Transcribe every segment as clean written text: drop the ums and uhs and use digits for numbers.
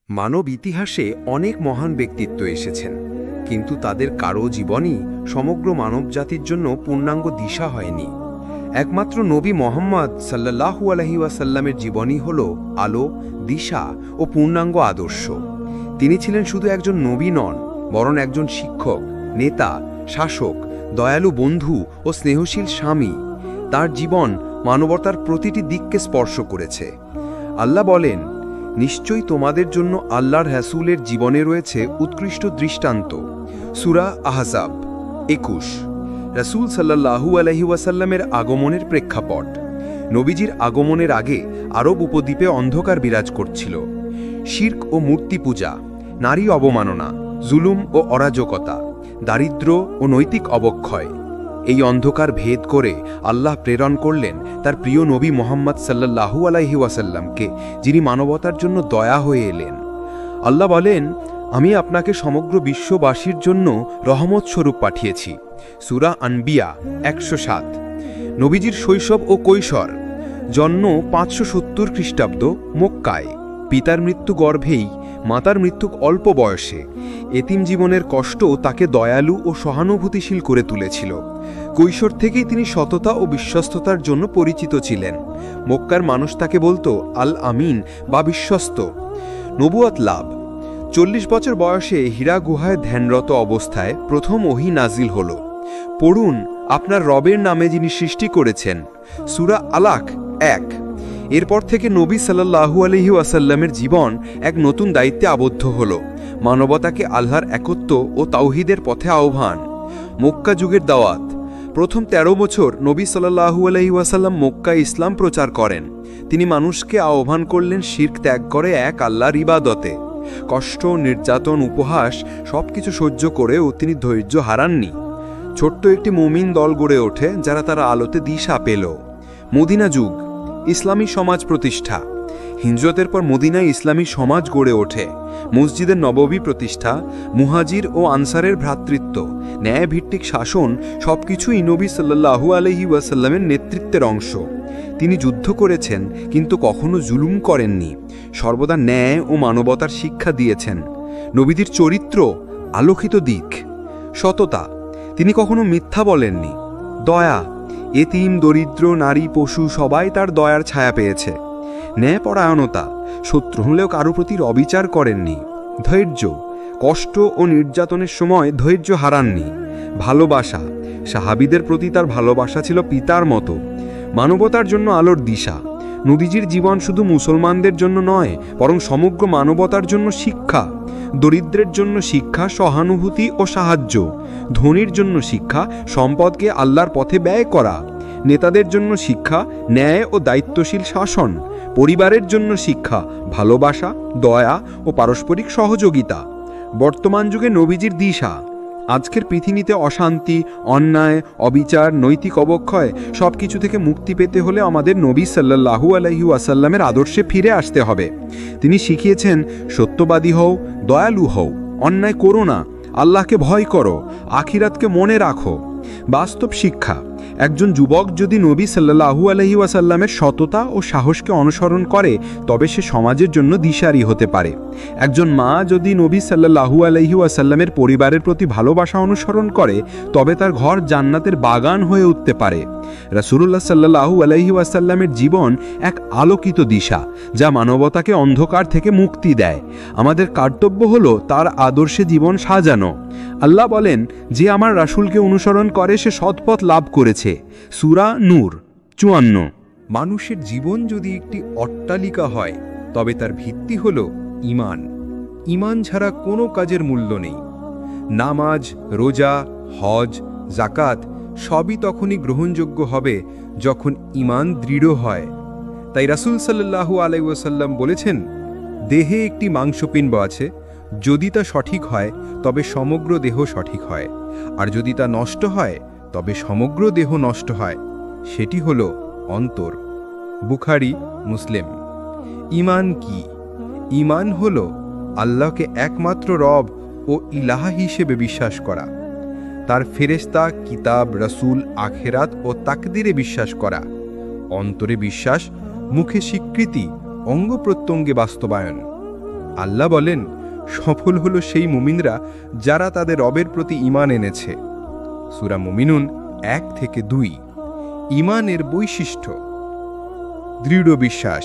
মানব ইতিহাসে অনেক মহান ব্যক্তিত্ব এসেছেন, কিন্তু তাদের কারো জীবনই সমগ্র মানবজাতির জন্য পূর্ণাঙ্গ দিশা হয়নি। একমাত্র নবী মুহাম্মদ সাল্লাল্লাহু আলাইহি ওয়াসাল্লামের জীবনই হল আলো, দিশা ও পূর্ণাঙ্গ আদর্শ। তিনি ছিলেন শুধু একজন নবী নন, বরং একজন শিক্ষক, নেতা, শাসক, দয়ালু বন্ধু ও স্নেহশীল স্বামী। তার জীবন মানবতার প্রতিটি দিককে স্পর্শ করেছে। আল্লাহ বলেন, নিশ্চয়ই তোমাদের জন্য আল্লাহর রাসূলের জীবনে রয়েছে উৎকৃষ্ট দৃষ্টান্ত। সূরা আহজাব ২১। রাসূল সাল্লাল্লাহু আলাইহি ওয়াসাল্লামের আগমনের প্রেক্ষাপট। নবীজির আগমনের আগে আরব উপদ্বীপে অন্ধকার বিরাজ করছিল। শিরক ও মূর্তি পূজা, নারী অবমাননা, জুলুম ও অরাজকতা, দারিদ্র্য ও নৈতিক অবক্ষয়। এই অন্ধকার ভেদ করে আল্লাহ প্রেরণ করলেন তার প্রিয় নবী মুহাম্মদ সাল্লাল্লাহু আলাইহি ওয়াসাল্লামকে, যিনি মানবতার জন্য দয়া হয়ে এলেন। আল্লাহ বলেন, আমি আপনাকে সমগ্র বিশ্ববাসীর জন্য রহমত স্বরূপ পাঠিয়েছি। সূরা আনবিয়া ১০৭। নবীজির শৈশব ও কৈশোর। জন্ম ৫৭০ খ্রিস্টাব্দ মক্কায়। পিতার মৃত্যু গর্ভেই, মাতার মৃত্যু অল্প বয়সে। এতিম জীবনের কষ্ট তাকে দয়ালু ও সহানুভূতিশীল করে তুলেছিল। কৈশোর থেকেই তিনি সততা ও বিশ্বস্ততার জন্য পরিচিত ছিলেন। মক্কার মানুষ তাকে বলতো আল আমিন বা বিশ্বস্ত। নবুয়ত লাভ। ৪০ বছর বয়সে হীরা গুহায় ধ্যানরত অবস্থায় প্রথম ওহী নাজিল হল। পড়ুন, আপনার রবের নামে যিনি সৃষ্টি করেছেন। সূরা আলাক ১। এরপর থেকে নবী সাল্লাল্লাহু আলাইহি ওয়াসাল্লামের জীবন এক নতুন দায়িত্বে আবদ্ধ হল। মানবতাকে আল্লাহর একত্ব ও তাওহীদের পথে আহ্বান। মক্কা যুগের দাওয়াত। প্রথম ১৩ বছর নবী সাল্লাল্লাহু আলাইহি ওয়াসাল্লাম মক্কায় ইসলাম প্রচার করেন। তিনি মানুষকে আহ্বান করলেন শিরক ত্যাগ করে এক আল্লাহর ইবাদতে। কষ্ট, নির্যাতন, উপহাস সবকিছু সহ্য করেও তিনি ধৈর্য হারাননি। ছোট্ট একটি মুমিন দল গড়ে ওঠে, যারা তার আলোতে দিশা পেল। মদিনা যুগ। ইসলামী সমাজ প্রতিষ্ঠা। হিজরতের পর মদিনায় ইসলামী সমাজ গড়ে ওঠে। মসজিদের নববী প্রতিষ্ঠা, মুহাজির ও আনসারের ভ্রাতৃত্ব, ন্যায়ভিত্তিক শাসন সবকিছুই নবী সাল্লাল্লাহু আলাইহি ওয়াসাল্লামের নেতৃত্বের অংশ। তিনি যুদ্ধ করেছেন, কিন্তু কখনো জুলুম করেননি। সর্বদা ন্যায় ও মানবতার শিক্ষা দিয়েছেন। নবীদের চরিত্র, আলোকিত দিক। সততা। তিনি কখনো মিথ্যা বলেননি। দয়া। এতিম, দরিদ্র, নারী, পশু সবাই তার দয়ার ছায়া পেয়েছে। ন্যায়পরায়ণতা। শত্রু হলেও কারো প্রতি অবিচার করেননি। ধৈর্য। কষ্ট ও নির্যাতনের সময় ধৈর্য হারাননি। ভালোবাসা। সাহাবীদের প্রতি তার ভালোবাসা ছিল পিতার মতো। মানবতার জন্য আলোর দিশা। নবীজির জীবন শুধু মুসলমানদের জন্য নয়, বরং সমগ্র মানবতার জন্য শিক্ষা। দরিদ্রের জন্য শিক্ষা, সহানুভূতি ও সাহায্য। ধনীর জন্য শিক্ষা, সম্পদকে আল্লাহর পথে ব্যয় করা। নেতাদের জন্য শিক্ষা, ন্যায় ও দায়িত্বশীল শাসন। পরিবারের জন্য শিক্ষা, ভালোবাসা, দয়া ও পারস্পরিক সহযোগিতা। বর্তমান যুগে নবীজির দিশা। আজকের পৃথিবীতে অশান্তি, অন্যায়, অবিচার, নৈতিক অবক্ষয় সবকিছু থেকে মুক্তি পেতে হলে আমাদের নবী সাল্লাল্লাহু আলাইহি ওয়াসাল্লামের আদর্শে ফিরে আসতে হবে। তিনি শিখিয়েছেন, সত্যবাদী হও, দয়ালু হও, অন্যায় করো না, আল্লাহকে ভয় করো, আখিরাতকে মনে রাখো। বাস্তব শিক্ষা। একজন যুবক যদি নবী সাল্লাল্লাহু আলাইহি ওয়াসাল্লামের সততা ও সাহসকে অনুসরণ করে, তবে সে সমাজের জন্য দিশারি হতে পারে। একজন মা যদি নবী সাল্লাল্লাহু আলাইহি ওয়াসাল্লামের পরিবারের প্রতি ভালোবাসা অনুসরণ করে, তবে তার ঘর জান্নাতের বাগান হয়ে উঠতে পারে। রাসূলুল্লাহ সাল্লাল্লাহু আলাইহি ওয়াসাল্লামের জীবন এক আলোকিত দিশা, যা মানবতাকে অন্ধকার থেকে মুক্তি দেয়। আমাদের কর্তব্য হলো তার আদর্শে জীবন সাজানো। আল্লাহ বলেন, যে আমার রাসূলকে অনুসরণ করে সে সৎপথ লাভ করেছে। সূরা নূর ৫৪। মানুষের জীবন যদি একটি অট্টালিকা হয়, তবে তার ভিত্তি হল ঈমান। ঈমান ছাড়া কোনো কাজের মূল্য নেই। নামাজ, রোজা, হজ, যাকাত সবই তখনই গ্রহণযোগ্য হবে যখন ঈমান দৃঢ় হয়। তাই রাসূল সাল্লাল্লাহু আলাইহি ওয়াসাল্লাম বলেছেন, দেহে একটি মাংসপিণ্ড আছে, যদি তা সঠিক হয় তবে সমগ্র দেহ সঠিক হয়, আর যদি তা নষ্ট হয় তবে সমগ্র দেহ নষ্ট হয়। সেটি হল অন্তর। বুখারী, মুসলিম। ঈমান কি? ঈমান হল আল্লাহকে একমাত্র রব ও ইলাহা হিসেবে বিশ্বাস করা, তার ফেরেশতা, কিতাব, রাসূল, আখিরাত ও তাকদীরে বিশ্বাস করা। অন্তরে বিশ্বাস, মুখে স্বীকৃতি, অঙ্গ প্রত্যঙ্গে বাস্তবায়ন। আল্লাহ বলেন, সফল হলো সেই মুমিনরা যারা তাদের রবের প্রতি ঈমান এনেছে। সূরা মুমিনুন 1-2। ঈমানের বৈশিষ্ট্য: দৃঢ় বিশ্বাস,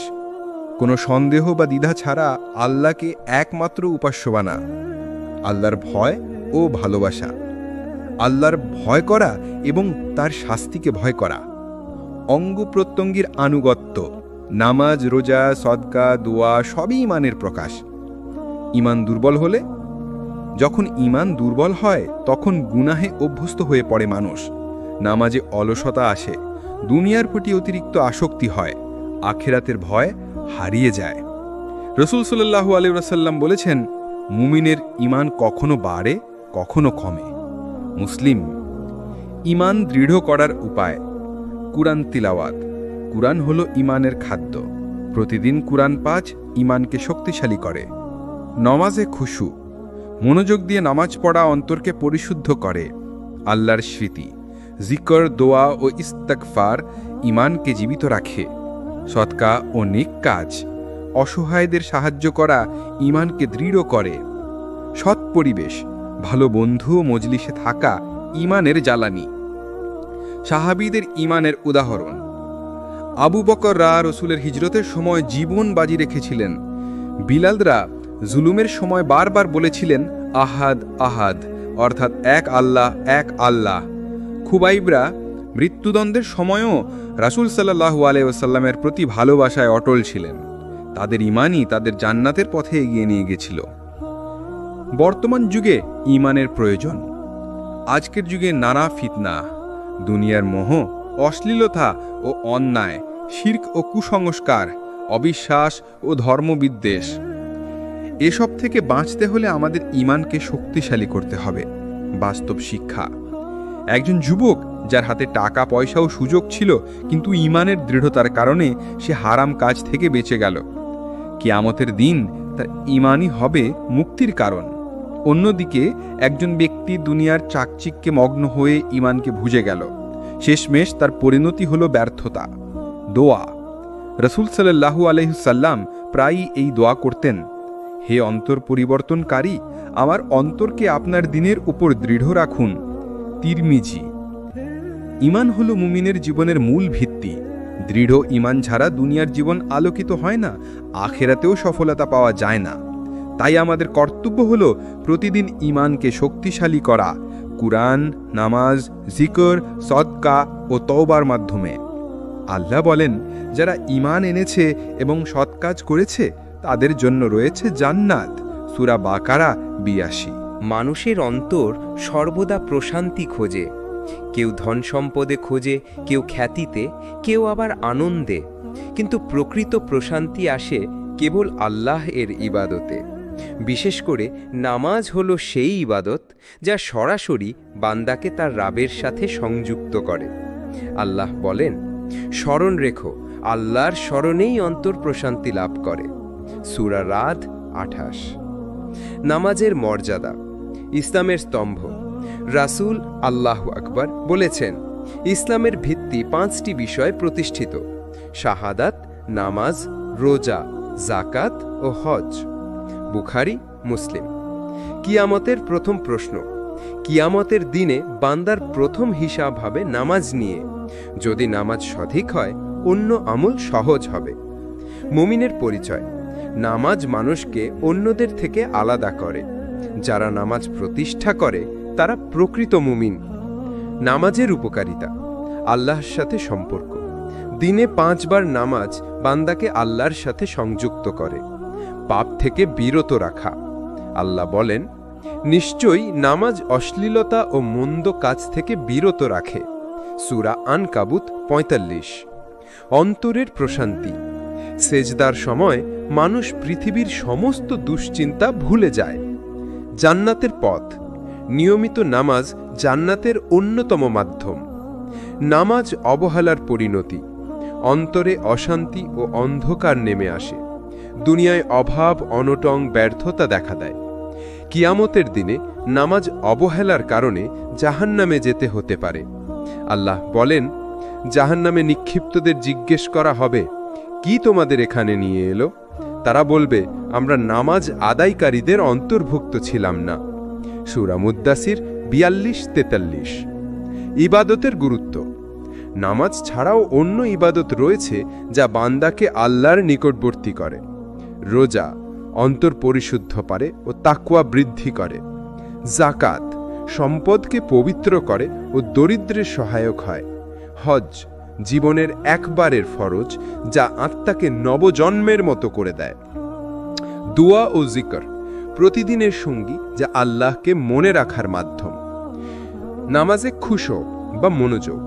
কোনো সন্দেহ বা দ্বিধা ছাড়া আল্লাহকে একমাত্র উপাস্য মানা। আল্লাহর ভয় ও ভালোবাসা, আল্লাহর ভয় করা এবং তার শাস্তিকে ভয় করা। অঙ্গ প্রত্যঙ্গের আনুগত্য, নামাজ, রোজা, সদকা, দোয়া সবই ঈমানের প্রকাশ। ঈমান দুর্বল হলে, যখন ঈমান দুর্বল হয় তখন গুনাহে অভ্যস্ত হয়ে পড়ে মানুষ। নামাজে অলসতা আসে, দুনিয়ার প্রতি অতিরিক্ত আসক্তি হয়, আখিরাতের ভয় হারিয়ে যায়। রাসূল সাল্লাল্লাহু আলাইহি ওয়াসাল্লাম বলেছেন, মুমিনের ঈমান কখনো বাড়ে, কখনো কমে। মুসলিম। ঈমান দৃঢ় করার উপায়: কুরআন তিলাওয়াত। কুরআন হলো ঈমানের খাদ্য। প্রতিদিন কুরআন পাঠ ঈমানকে শক্তিশালী করে। নমাজে খুশু, মনোযোগ দিয়ে নামাজ পড়া অন্তরকে পরিশুদ্ধ করে। আল্লাহর স্মৃতি, জিকর, দোয়া ও ইস্তিগফার ঈমানকে জীবিত রাখে। সদকা ও নেক কাজ, অসহায়দের সাহায্য করা ঈমানকে দৃঢ় করে। সৎ পরিবেশ, ভালো বন্ধু ও মজলিসে থাকা ঈমানের জ্বালানি। সাহাবীদের ঈমানের উদাহরণ: আবু বকর রাসূলের হিজরতের সময় জীবন বাজি রেখেছিলেন। বিলালরা জুলুমের সময় বারবার বলেছিলেন, আহাদ আহাদ, অর্থাৎ এক আল্লাহ, এক আল্লাহ। খুবাইবরা মৃত্যুদণ্ডের সময়ও রাসূল সাল্লাল্লাহু আলাইহি ওয়াসাল্লামের প্রতি ভালোবাসায় অটল ছিলেন। তাদের ঈমানই তাদের জান্নাতের পথে এগিয়ে নিয়ে গেছিল। বর্তমান যুগে ঈমানের প্রয়োজন। আজকের যুগে নানা ফিতনা, দুনিয়ার মোহ, অশ্লীলতা ও অন্যায়, শিরক ও কুসংস্কার, অবিশ্বাস ও ধর্মবিদ্বেষ, এসব থেকে বাঁচতে হলে আমাদের ঈমানকে শক্তিশালী করতে হবে। বাস্তব শিক্ষা: একজন যুবক যার হাতে টাকা পয়সা ও সুযোগ ছিল, কিন্তু ঈমানের দৃঢ়তার কারণে সে হারাম কাজ থেকে বেঁচে গেল। কিয়ামতের দিন তার ঈমানই হবে মুক্তির কারণ। অন্যদিকে একজন ব্যক্তি দুনিয়ার চাকচিক্যে মগ্ন হয়ে ঈমানকে ভুলে গেল, শেষমেশ তার পরিণতি হলো ব্যর্থতা। দোয়া: রাসূল সাল্লাল্লাহু আলাইহি সাল্লাম প্রায়ই এই দোয়া করতেন, হে অন্তর পরিবর্তনকারী, আমার অন্তরকে আপনার দ্বীনের উপর দৃঢ় রাখুন। তিরমিজি। ঈমান হলো মুমিনের জীবনের মূল ভিত্তি। দৃঢ় ঈমান ছাড়া দুনিয়ার জীবন আলোকিত হয় না, আখিরাতেও সফলতা পাওয়া যায় না। তাই আমাদের কর্তব্য হলো প্রতিদিন ঈমানকে শক্তিশালী করা, কুরআন, নামাজ, জিকর, সদকা ও তওবার মাধ্যমে। আল্লাহ বলেন, যারা ঈমান এনেছে এবং সৎ কাজ করেছে তাদের জন্য রয়েছে জান্নাত। সূরা বাকারা ৮২। মানুষের অন্তর সর্বদা প্রশান্তি খোঁজে। কেউ ধন সম্পদে খোঁজে, কেউ খ্যাতিতে, কেউ আবার আনন্দে। কিন্তু প্রকৃত প্রশান্তি আসে কেবল আল্লাহ এর ইবাদতে। বিশেষ করে নামাজ হলো সেই ইবাদত যা সরাসরি বান্দাকে তার রাবের সাথে সংযুক্ত করে। আল্লাহ বলেন, স্মরণ রেখো, আল্লাহর স্মরণেই অন্তর প্রশান্তি লাভ করে। সূরা রাদ ২৮। নামাজের মর্যাদা। ইসলামের স্তম্ভ। রাসূল আল্লাহু আকবার বলেছেন, ইসলামের ভিত্তি ৫টি বিষয়ে প্রতিষ্ঠিত: শাহাদাত, নামাজ, রোজা, যাকাত ও হজ। বুখারী, মুসলিম। কিয়ামতের প্রথম প্রশ্ন। কিয়ামতের দিনে বান্দার প্রথম হিসাব হবে নামাজ নিয়ে। যদি নামাজ সঠিক হয়, অন্য আমল সহজ হবে। মুমিনের পরিচয়। নামাজ মানুষকে অন্যদের থেকে আলাদা করে। যারা নামাজ প্রতিষ্ঠা করে তারা প্রকৃত মুমিন। নামাজের উপকারিতা। আল্লাহর সাথে সম্পর্ক। দিনে ৫ বার নামাজ বান্দাকে আল্লাহর সাথে সংযুক্ত করে। পাপ থেকে বিরত রাখা। আল্লাহ বলেন, নিশ্চয়ই নামাজ অশ্লীলতা ও মন্দ কাজ থেকে বিরত রাখে। সূরা আনকাবুত ৪৫। অন্তরের প্রশান্তি। সেজদার সময় মানুষ পৃথিবীর সমস্ত দুশ্চিন্তা ভুলে যায়। জান্নাতের পথ। নিয়মিত নামাজ জান্নাতের অন্যতম মাধ্যম। নামাজ অবহেলার পরিণতি। অন্তরে অশান্তি ও অন্ধকার নেমে আসে। দুনিয়ায় অভাব, অনটন, ব্যর্থতা দেখা দেয়। কিয়ামতের দিনে নামাজ অবহেলার কারণে জাহান্নামে যেতে হতে পারে। আল্লাহ বলেন, জাহান্নামে নিক্ষিপ্তদের জিজ্ঞেস করা হবে, কি তোমাদের এখানে নিয়ে এলো? তারা বলবে আমরা নামাজ আদায়কারীদের অন্তর্ভুক্ত ছিলাম না। সূরা মুদ্দাসির 42-43। ইবাদতের গুরুত্ব। নামাজ ছাড়াও অন্য ইবাদত রয়েছে যা বান্দাকে আল্লাহর নিকটবর্তী করে। রোজা অন্তর পরিশুদ্ধ করে ও তাকওয়া বৃদ্ধি করে। যাকাত সম্পদকে পবিত্র করে ও দরিদ্রের সহায়ক হয়। হজ জীবনের একবারের ফরজ যা আত্মাকে নবজন্মের মতো করে দেয়। দোয়া ও জিকর প্রতিদিনের সঙ্গী যা আল্লাহকে মনে রাখার মাধ্যম। নামাজে খুশু বা মনোযোগ।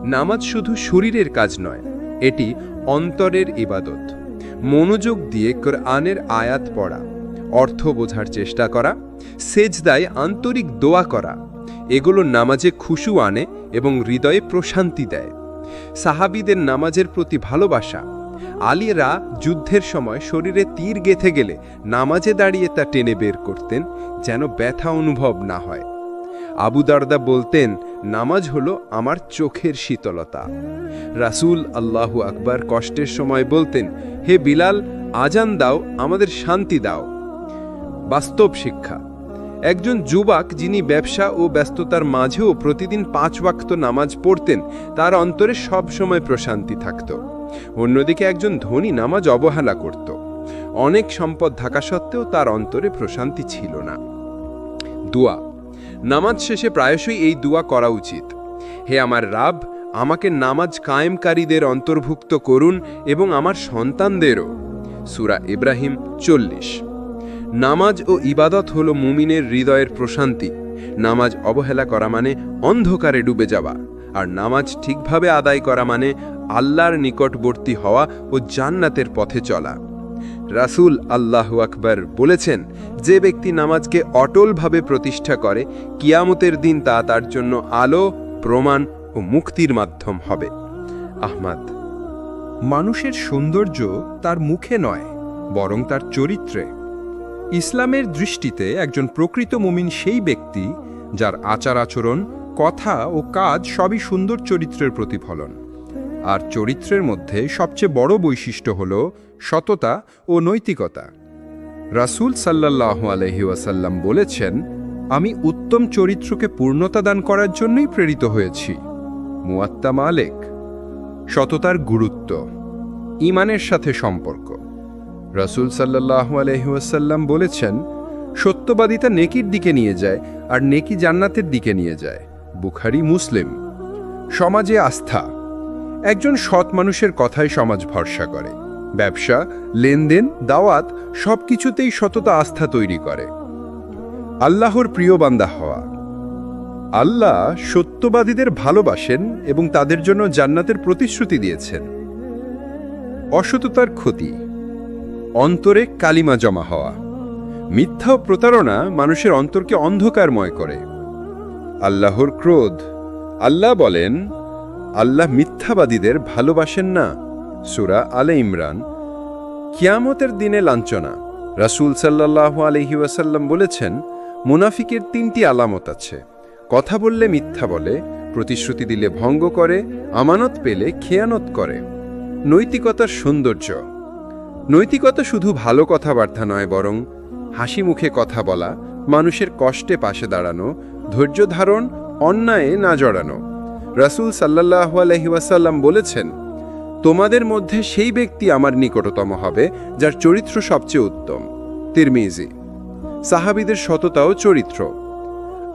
নামাজ শুধু শরীরের কাজ নয়, এটি অন্তরের ইবাদত। মনোযোগ দিয়ে কোরআনের আয়াত পড়া, অর্থ বোঝার চেষ্টা করা, সেজদায় আন্তরিক দোয়া করা, এগুলো নামাজে খুশু আনে এবং হৃদয়ে প্রশান্তি দেয়। সাহাবীদের নামাজের প্রতি ভালোবাসা। আলীরা যুদ্ধের সময় শরীরে তীর গেঁথে গেলে নামাজে দাঁড়িয়ে তা টেনে বের করতেন যেন ব্যথা অনুভব না হয়। আবু দারদা বলতেন, নামাজ হলো আমার চোখের শীতলতা। রাসূল আল্লাহু আকবার কষ্টের সময় বলতেন, হে বিলাল, আজান দাও, আমাদের শান্তি দাও। বাস্তব শিক্ষা। একজন যুবক যিনি ব্যবসা ও ব্যস্ততার মাঝেও প্রতিদিন 5 ওয়াক্ত নামাজ পড়তেন, তার অন্তরে সব সময় প্রশান্তি থাকত। অন্যদিকে একজন ধনী নামাজ অবহেলা করত। অনেক সম্পদ থাকা সত্ত্বেও তার অন্তরে প্রশান্তি ছিল না। দোয়া। নামাজ শেষে প্রায়শই এই দোয়া করা উচিত। হে আমার রাব, আমাকে নামাজ কায়েমকারীদের অন্তর্ভুক্ত করুন এবং আমার সন্তানদেরও। সূরা ইব্রাহিম 40। নামাজ ও ইবাদত হলো মুমিনের হৃদয়ের প্রশান্তি। নামাজ অবহেলা করা মানে অন্ধকারে ডুবে যাওয়া, আর নামাজ ঠিকভাবে আদায় করা মানে আল্লাহর নিকটবর্তী হওয়া ও জান্নাতের পথে চলা। রাসূল আল্লাহু আকবার বলেছেন, যে ব্যক্তি নামাজকে অটলভাবে প্রতিষ্ঠা করে, কিয়ামতের দিন তা তার জন্য আলো, প্রমাণ ও মুক্তির মাধ্যম হবে। আহমদ। মানুষের সৌন্দর্য তার মুখে নয়, বরং তার চরিত্রে। ইসলামের দৃষ্টিতে একজন প্রকৃত মুমিন সেই ব্যক্তি যার আচার আচরণ, কথা ও কাজ সবই সুন্দর চরিত্রের প্রতিফলন। আর চরিত্রের মধ্যে সবচেয়ে বড় বৈশিষ্ট্য হল সততা ও নৈতিকতা। রাসূল সাল্লাল্লাহু আলাইহি ওয়াসাল্লাম বলেছেন, আমি উত্তম চরিত্রকে পূর্ণতা দান করার জন্যই প্রেরিত হয়েছি। মুয়াত্তা মালিক। সততার গুরুত্ব। ঈমানের সাথে সম্পর্ক। রাসূল সাল্লাল্লাহু আলাইহি ওয়াসাল্লাম বলেছেন, সত্যবাদিতা নেকির দিকে নিয়ে যায় আর নেকি জান্নাতের দিকে নিয়ে যায়। বুখারী, মুসলিম। সমাজে আস্থা। একজন সৎ মানুষের কথায় সমাজ ভরসা করে। ব্যবসা, লেনদেন, দাওয়াত সবকিছুতেই সততা আস্থা তৈরি করে। আল্লাহর প্রিয় বান্দা হওয়া। আল্লাহ সত্যবাদীদের ভালোবাসেন এবং তাদের জন্য জান্নাতের প্রতিশ্রুতি দিয়েছেন। অসততার ক্ষতি। অন্তরে কালিমা জমা হওয়া। মিথ্যা ও প্রতারণা মানুষের অন্তরকে অন্ধকারময় করে। আল্লাহর ক্রোধ। আল্লাহ বলেন, আল্লাহ মিথ্যাবাদীদের ভালোবাসেন না। সূরা আলে ইমরান। কিয়ামতের দিনে লাঞ্ছনা। রাসূল সাল্লাল্লাহু আলাইহি ওয়াসাল্লাম বলেছেন, মুনাফিকের 3টি আলামত আছে। কথা বললে মিথ্যা বলে, প্রতিশ্রুতি দিলে ভঙ্গ করে, আমানত পেলে খেয়ানত করে। নৈতিকতার সৌন্দর্য। নৈতিকতা শুধু ভালো কথাবার্তা নয়, বরং হাসি মুখে কথা বলা, মানুষের কষ্টে পাশে দাঁড়ানো, ধৈর্য ধারণ, অন্যায়ে না জড়ানো। রাসূল সাল্লাল্লাহু আলাইহি ওয়াসাল্লাম বলেছেন, তোমাদের মধ্যে সেই ব্যক্তি আমার নিকটতম হবে যার চরিত্র সবচেয়ে উত্তম। তিরমিজি। সাহাবীদের সততা ও চরিত্র।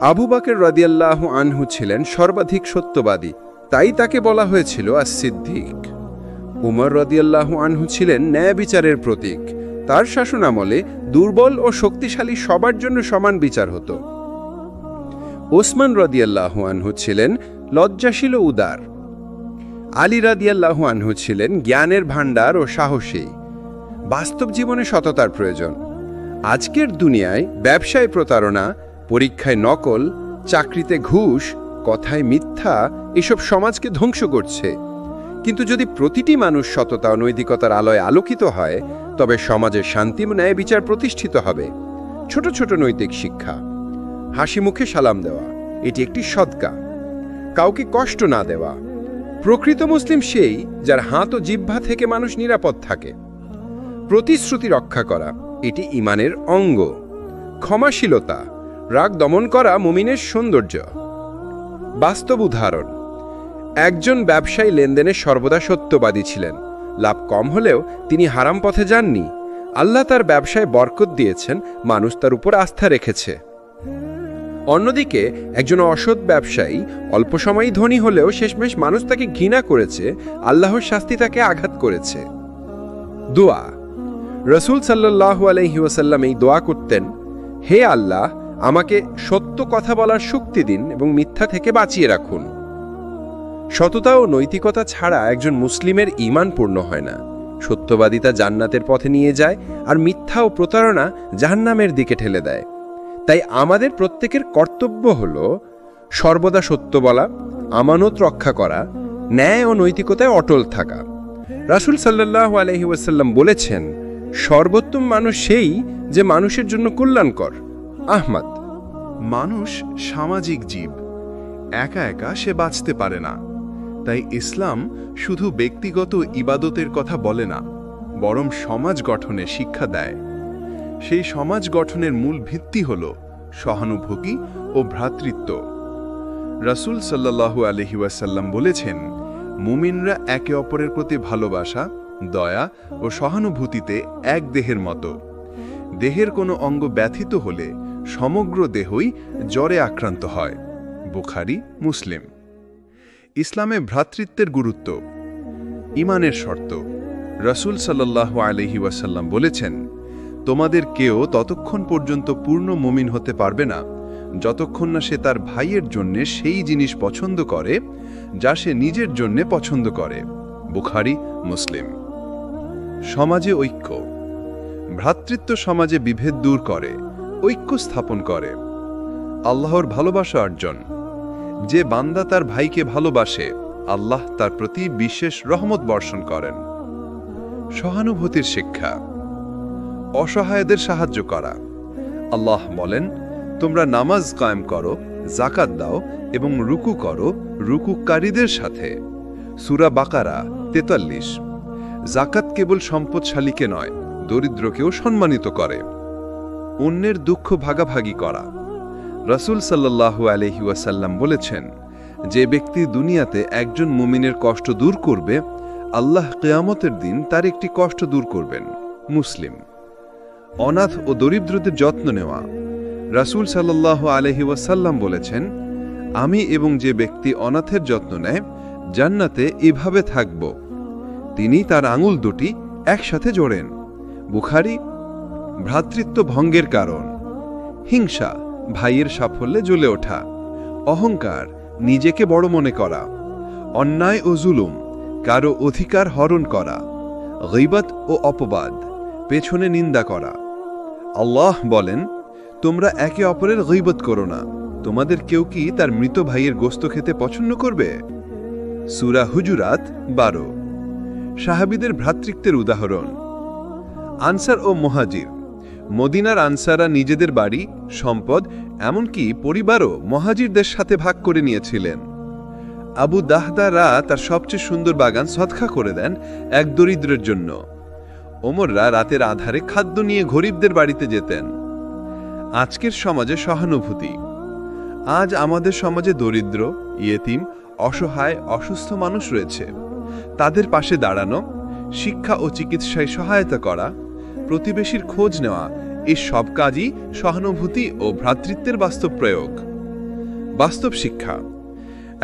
আবু বকর রাদিয়াল্লাহু আনহু ছিলেন সর্বাধিক সত্যবাদী, তাই তাকে বলা হয়েছিল আস-সিদ্দিক। উমর রাদিয়াল্লাহু আনহু ছিলেন ন্যায় বিচারের প্রতীক। তার শাসনামলে দুর্বল ও শক্তিশালী সবার জন্য সমান বিচার হতো। ওসমান রাদিয়াল্লাহু আনহু ছিলেন লজ্জাশীল ও উদার। আলী রাদিয়াল্লাহু আনহু ছিলেন জ্ঞানের ভাণ্ডার ও সাহসী। বাস্তব জীবনে সততার প্রয়োজন। আজকের দুনিয়ায় ব্যবসায় প্রতারণা, পরীক্ষায় নকল, চাকরিতে ঘুষ, কথায় মিথ্যা এসব সমাজকে ধ্বংস করছে। কিন্তু যদি প্রতিটি মানুষ সততা ও নৈতিকতার আলোয় আলোকিত হয়, তবে সমাজে শান্তি ও ন্যায় বিচার প্রতিষ্ঠিত হবে। ছোট ছোট নৈতিক শিক্ষা। হাসি মুখে সালাম দেওয়া, এটি একটি সদকা। কাউকে কষ্ট না দেওয়া। প্রকৃত মুসলিম সেই যার হাত ও জিহ্বা থেকে মানুষ নিরাপদ থাকে। প্রতিশ্রুতি রক্ষা করা এটি ঈমানের অঙ্গ। ক্ষমাশীলতা, রাগ দমন করা মুমিনের সৌন্দর্য। বাস্তব উদাহরণ: একজন ব্যবসায়ী লেনদেনে সর্বদা সত্যবাদী ছিলেন। লাভ কম হলেও তিনি হারাম পথে যাননি। আল্লাহ তার ব্যবসায় বরকত দিয়েছেন, মানুষ তার উপর আস্থা রেখেছে। অন্যদিকে একজন অসৎ ব্যবসায়ী অল্প সময়ই ধনী হলেও শেষমেশ মানুষ তাকে ঘৃণা করেছে, আল্লাহর শাস্তি তাকে আঘাত করেছে। দোয়া: রাসূল সাল্লাল্লাহু আলাইহি ওয়াসাল্লাম এই দোয়া করতেন, হে আল্লাহ, আমাকে সত্য কথা বলার শক্তি দিন এবং মিথ্যা থেকে বাঁচিয়ে রাখুন। সততা ও নৈতিকতা ছাড়া একজন মুসলিমের ঈমান পূর্ণ হয় না। সত্যবাদিতা জান্নাতের পথে নিয়ে যায়, আর মিথ্যা ও প্রতারণা জাহান্নামের দিকে ঠেলে দেয়। তাই আমাদের প্রত্যেকের কর্তব্য হল সর্বদা সত্য বলা, আমানত রক্ষা করা, ন্যায় ও নৈতিকতায় অটল থাকা। রাসূল সাল্লাল্লাহু আলাইহি ওয়াসাল্লাম বলেছেন, সর্বোত্তম মানুষ সেই যে মানুষের জন্য কল্যাণকর। আহমদ। মানুষ সামাজিক জীব, একা একা সে বাঁচতে পারে না। তাই ইসলাম শুধু ব্যক্তিগত ইবাদতের কথা বলে না, বরং সমাজ গঠনের শিক্ষা দেয়। সেই সমাজ গঠনের মূল ভিত্তি হল সহানুভূতি ও ভ্রাতৃত্ব। রাসূল সাল্লাল্লাহু আলাইহি ওয়াসাল্লাম বলেছেন, মুমিনরা একে অপরের প্রতি ভালোবাসা, দয়া ও সহানুভূতিতে এক দেহের মতো। দেহের কোনো অঙ্গ ব্যথিত হলে সমগ্র দেহই জ্বরে আক্রান্ত হয়। বুখারী, মুসলিম। ইসলামে ভ্রাতৃত্বের গুরুত্ব, ঈমানের শর্ত। রাসূল সাল্লাল্লাহু আলাইহি ওয়াসাল্লাম বলেছেন, তোমাদের কেউ ততক্ষণ পর্যন্ত পূর্ণ মুমিন হতে পারবে না যতক্ষণ না সে তার ভাইয়ের জন্য সেই জিনিস পছন্দ করে যা সে নিজের জন্য পছন্দ করে। বুখারী, মুসলিম। সমাজে ঐক্য। ভ্রাতৃত্ব সমাজে বিভেদ দূর করে, ঐক্য স্থাপন করে। আল্লাহর ভালোবাসা অর্জন। যে বান্দা তার ভাইকে ভালোবাসে, আল্লাহ তার প্রতি বিশেষ রহমত বর্ষণ করেন। সহানুভূতির শিক্ষা। অসহায়দের সাহায্য করা। আল্লাহ বলেন, তোমরা নামাজ কায়েম করো, যাকাত দাও এবং রুকু করো রুকুকারীদের সাথে। সূরা বাকারা ৪৩। যাকাত কেবল সম্পদশালীকে নয়, দরিদ্রকেও সম্মানিত করে। অন্যের দুঃখ ভাগাভাগি করা। রাসূল সাল্লাল্লাহু আলাইহি ওয়াসাল্লাম বলেছেন, যে ব্যক্তি দুনিয়াতে একজন মুমিনের কষ্ট দূর করবে, আল্লাহ কিয়ামতের দিন তার একটি কষ্ট দূর করবেন। মুসলিম। অনাথ ও দরিদ্রদের যত্ন নেওয়া। রাসূল সাল্লাল্লাহু আলাইহি ওয়াসাল্লাম বলেছেন, আমি এবং যে ব্যক্তি অনাথের যত্ন নেয় জান্নাতে এভাবে থাকব। তিনি তার আঙুল দুটি একসাথে জোড়েন। বুখারী। ভ্রাতৃত্ব ভঙ্গের কারণ। হিংসা, ভাইয়ের সাফল্যে জ্বলে ওঠা। অহংকার, নিজেকে বড় মনে করা। অন্যায় ও জুলুম, কারো অধিকার হরণ করা। গীবত ও অপবাদ, পেছনে নিন্দা করা। আল্লাহ বলেন, তোমরা একে অপরের গীবত করো না। তোমাদের কেউ কি তার মৃত ভাইয়ের গোশত খেতে পছন্দ করবে? সূরা হুজুরাত ১২। সাহাবীদের ভ্রাতৃত্বের উদাহরণ। আনসার ও মুহাজির। মদিনার আনসাররা নিজেদের বাড়ি, সম্পদ, এমনকি পরিবারও মুহাজিরদের সাথে ভাগ করে নিয়েছিলেন। আবু দাহদারা তার সবচেয়ে সুন্দর বাগান সদকা করে দেন এক দরিদ্রের জন্য। ওমররা রাতের আধারে খাদ্য নিয়ে গরিবদের বাড়িতে যেতেন। আজকের সমাজে সহানুভূতি। আজ আমাদের সমাজে দরিদ্র, ইয়েতিম, অসহায়, অসুস্থ মানুষ রয়েছে। তাদের পাশে দাঁড়ানো, শিক্ষা ও চিকিৎসায় সহায়তা করা, প্রতিবেশীর খোঁজ নেওয়া, এই সব কাজই সহানুভূতি ও ভ্রাতৃত্বের বাস্তব প্রয়োগ। বাস্তব শিক্ষা।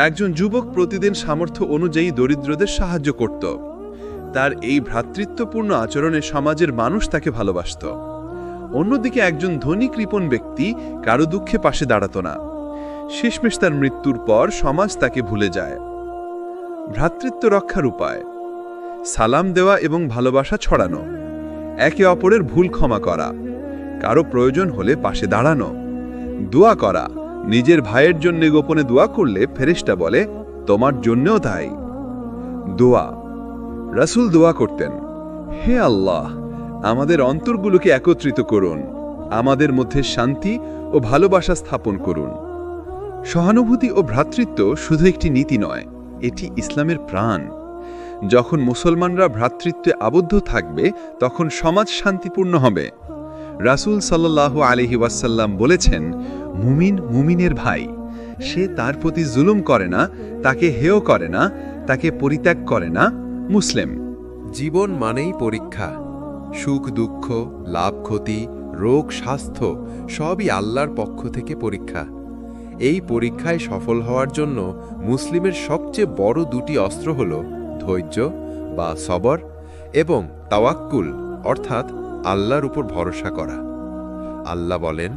একজন যুবক প্রতিদিন সামর্থ্য অনুযায়ী দরিদ্রদের সাহায্য করত। তার এই ভ্রাতৃত্বপূর্ণ আচরণে সমাজের মানুষ তাকে ভালোবাসত। অন্যদিকে একজন ধনী কৃপণ ব্যক্তি কারো দুঃখে পাশে দাঁড়াত না। শেষমেশ তার মৃত্যুর পর সমাজ তাকে ভুলে যায়। ভ্রাতৃত্ব রক্ষার উপায়। সালাম দেওয়া এবং ভালোবাসা ছড়ানো। একে অপরের ভুল ক্ষমা করা। কারো প্রয়োজন হলে পাশে দাঁড়ানো। দোয়া করা। নিজের ভাইয়ের জন্য গোপনে দোয়া করলে ফেরেশতা বলে, তোমার জন্যও তাই। দোয়া। রাসূল দোয়া করতেন, হে আল্লাহ, আমাদের অন্তরগুলোকে একত্রিত করুন, আমাদের মধ্যে শান্তি ও ভালোবাসা স্থাপন করুন। সহানুভূতি ও ভ্রাতৃত্ব শুধু একটি নীতি নয়, এটি ইসলামের প্রাণ। যখন মুসলমানরা ভ্রাতৃত্বে আবদ্ধ থাকবে তখন সমাজ শান্তিপূর্ণ হবে। রাসূল সাল্লাল্লাহু আলাইহি ওয়াসাল্লাম বলেছেন, মুমিন মুমিনের ভাই, সে তার প্রতি জুলুম করে না, তাকে হেয় করে না, তাকে পরিত্যাগ করে না। মুসলিম। জীবন মানেই পরীক্ষা। সুখ দুঃখ, লাভ ক্ষতি, রোগ স্বাস্থ্য সবই আল্লাহর পক্ষ থেকে পরীক্ষা। এই পরীক্ষায় সফল হওয়ার জন্য মুসলিমের সবচেয়ে বড় দুটি অস্ত্র হল ধৈর্য বা সবর এবং তাওয়াক্কুল অর্থাৎ আল্লাহর উপর ভরসা করা। আল্লাহ বলেন,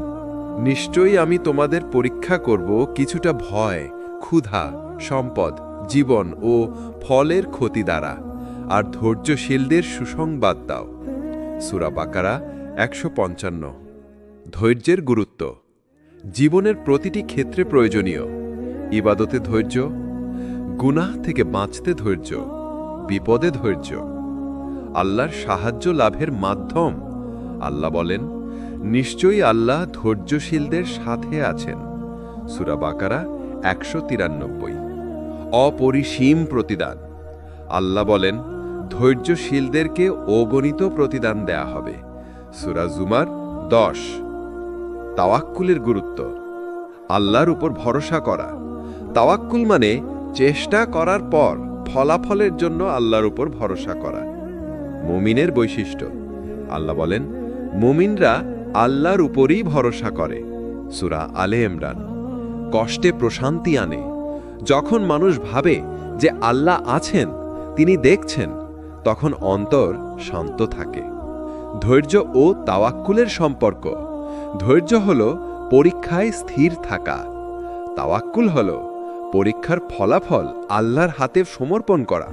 নিশ্চয়ই আমি তোমাদের পরীক্ষা করব কিছুটা ভয়, ক্ষুধা, সম্পদ, জীবন ও ফলের ক্ষতি দ্বারা, আর ধৈর্যশীলদের সুসংবাদ দাও। সূরা বাকারা ১৫৫। ধৈর্যের গুরুত্ব জীবনের প্রতিটি ক্ষেত্রে প্রয়োজনীয়। ইবাদতে ধৈর্য, গুনাহ থেকে বাঁচতে ধৈর্য, বিপদে ধৈর্য, আল্লাহর সাহায্য লাভের মাধ্যম। আল্লাহ বলেন, নিশ্চয়ই আল্লাহ ধৈর্যশীলদের সাথে আছেন। সূরা বাকারা ১৯৩। অপরিসীম প্রতিদান। আল্লাহ বলেন, ধৈর্যশীলদেরকে অগণিত প্রতিদান দেয়া হবে। সূরা জুমার ১০। তাওয়াক্কুলের গুরুত্ব আল্লাহর উপর ভরসা করা। তাওয়াক্কুল মানে চেষ্টা করার পর ফলাফলের জন্য আল্লাহর উপর ভরসা করা। মুমিনের বৈশিষ্ট্য আল্লাহ বলেন, মুমিনরা আল্লাহর উপরই ভরসা করে। সূরা আলে ইমরান। কষ্টে প্রশান্তি আনে। যখন মানুষ ভাবে যে আল্লাহ আছেন, তিনি দেখছেন, তখন অন্তর শান্ত থাকে। ধৈর্য ও তাওয়াক্কুলের সম্পর্ক। ধৈর্য হল পরীক্ষায় স্থির থাকা। তাওয়াক্কুল হল পরীক্ষার ফলাফল আল্লাহর হাতে সমর্পণ করা।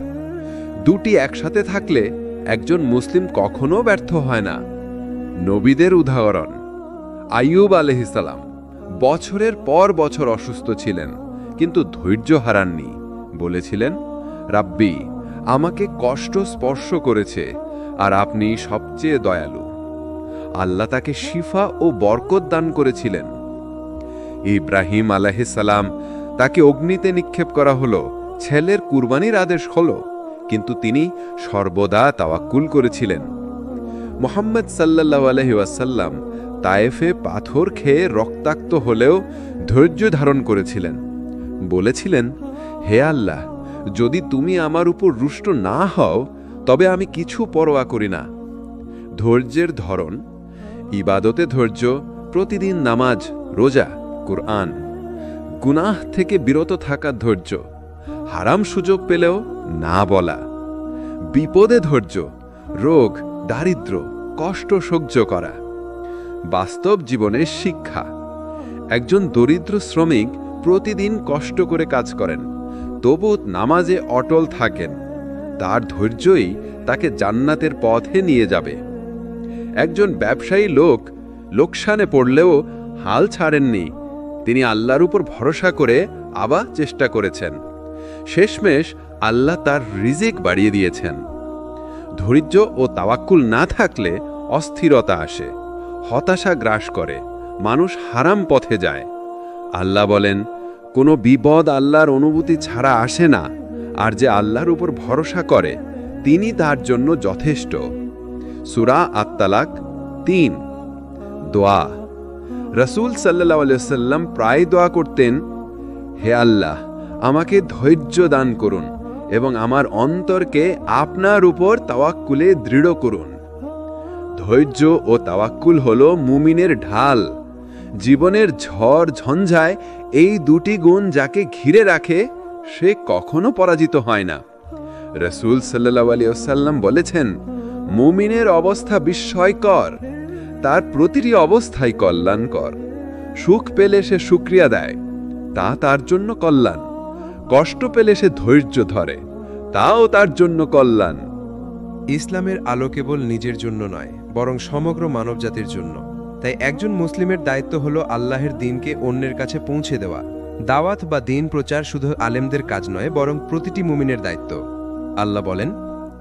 দুটি একসাথে থাকলে একজন মুসলিম কখনো ব্যর্থ হয় না। নবীদের উদাহরণ আইয়ুব আলাইহিস সালাম বছরের পর বছর অসুস্থ ছিলেন, কিন্তু ধৈর্য হারাননি। বলেছিলেন, রাব্বি, আমাকে কষ্ট স্পর্শ করেছে, আর আপনি সবচেয়ে দয়ালু। আল্লাহ তাকে শিফা ও বরকত দান করেছিলেন। ইব্রাহিম আলাইহিস সালাম, তাকে অগ্নিতে নিক্ষেপ করা হলো, ছেলের কুরবানির আদেশ হলো, কিন্তু তিনি সর্বদা তাওয়াক্কুল করেছিলেন। মুহাম্মদ সাল্লাল্লাহু আলাইহি ওয়াসাল্লাম তায়েফে পাথর খেয়ে রক্তাক্ত হলেও ধৈর্য ধারণ করেছিলেন। বলেছিলেন, হে আল্লাহ, যদি তুমি আমার উপর রুষ্ট না হও তবে আমি কিছু পরোয়া করি না। ধৈর্যের ধরন ইবাদতে ধৈর্য, প্রতিদিন নামাজ, রোজা, কুরআন। গুনাহ থেকে বিরত থাকার ধৈর্য, হারাম সুযোগ পেলেও না বলা। বিপদে ধৈর্য, রোগ, দারিদ্র্য, কষ্ট সহ্য করা। বাস্তব জীবনের শিক্ষা একজন দরিদ্র শ্রমিক প্রতিদিন কষ্ট করে কাজ করেন, তবু নামাজে অটল থাকেন। তার ধৈর্যই তাকে জান্নাতের পথে নিয়ে যাবে। একজন ব্যবসায়ী লোক লোকসানে পড়লেও হাল ছাড়েননি। তিনি আল্লাহর উপর ভরসা করে আবার চেষ্টা করেছেন। শেষমেশ আল্লাহ তার রিজিক বাড়িয়ে দিয়েছেন। ধৈর্য ও তাওয়াক্কুল না থাকলে অস্থিরতা আসে, হতাশা গ্রাস করে, মানুষ হারাম পথে যায়। আল্লাহ বলেন, কোনো বিপদ আল্লাহর অনুভূতি ছাড়া আসে না, আর যে আল্লাহর উপর ভরসা করে তিনি তার জন্য যথেষ্ট। সূরা আত-তালাক ৩। দোয়া রাসূল সাল্লাল্লাহু আলাইহি ওয়াসাল্লাম প্রায় দোয়া করতেন, হে আল্লাহ, আমাকে ধৈর্য দান করুন এবং আমার অন্তরকে আপনার উপর তাওয়াক্কুলে দৃঢ় করুন। ধৈর্য ও তাওয়াক্কুল হল মুমিনের ঢাল। জীবনের ঝড় ঝঞ্ঝায় এই দুটি গুণ যাকে ঘিরে রাখে, সে কখনো পরাজিত হয় না। রাসূল সাল্লাল্লাহু আলাইহি ওয়াসাল্লাম বলেছেন, মুমিনের অবস্থা বিস্ময়কর, তার প্রতিটি অবস্থাই কল্যাণকর। সুখ পেলে সে শুকরিয়া দেয়, তা তার জন্য কল্যাণ। কষ্ট পেলে সে ধৈর্য ধরে, তাও তার জন্য কল্যাণ। ইসলামের আলো কেবল নিজের জন্য নয়, বরং সমগ্র মানবজাতির জন্য। তাই একজন মুসলিমের দায়িত্ব হলো আল্লাহের দ্বীনকে অন্যের কাছে পৌঁছে দেওয়া। দাওয়াত বা দ্বীন প্রচার শুধু আলেমদের কাজ নয়, বরং প্রতিটি মুমিনের দায়িত্ব। আল্লাহ বলেন,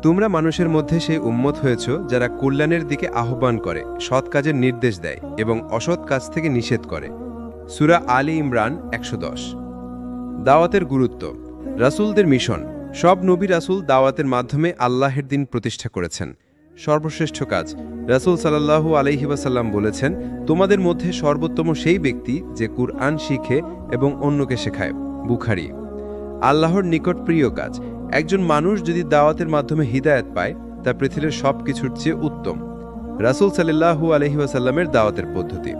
তোমরা মানুষের মধ্যে সেই উম্মত হয়েছ যারা কল্যাণের দিকে আহ্বান করে, সৎ কাজের নির্দেশ দেয় এবং অসৎ কাজ থেকে নিষেধ করে। সূরা আলী ইমরান ১১০। দাওয়াতের গুরুত্ব রাসূলদের মিশন সব নবী রাসূল দাওয়াতের মাধ্যমে আল্লাহের দিন প্রতিষ্ঠা করেছেন। সর্বশ্রেষ্ঠ কাজ, রাসূল সাল্লাল্লাহু আলাইহি ওয়াসাল্লাম বলেছেন, তোমাদের মধ্যে সর্বোত্তম সেই ব্যক্তি যে কুরআন শিখে এবং অন্যকে শেখায়। বুখারী। আল্লাহর নিকট প্রিয় কাজ, একজন মানুষ যদি দাওয়াতের মাধ্যমে হিদায়াত পায় তা পৃথিবীর সব কিছুর চেয়ে উত্তম। রাসূল সাল্লাল্লাহু আলাইহি ওয়াসাল্লামের দাওয়াতের পদ্ধতি।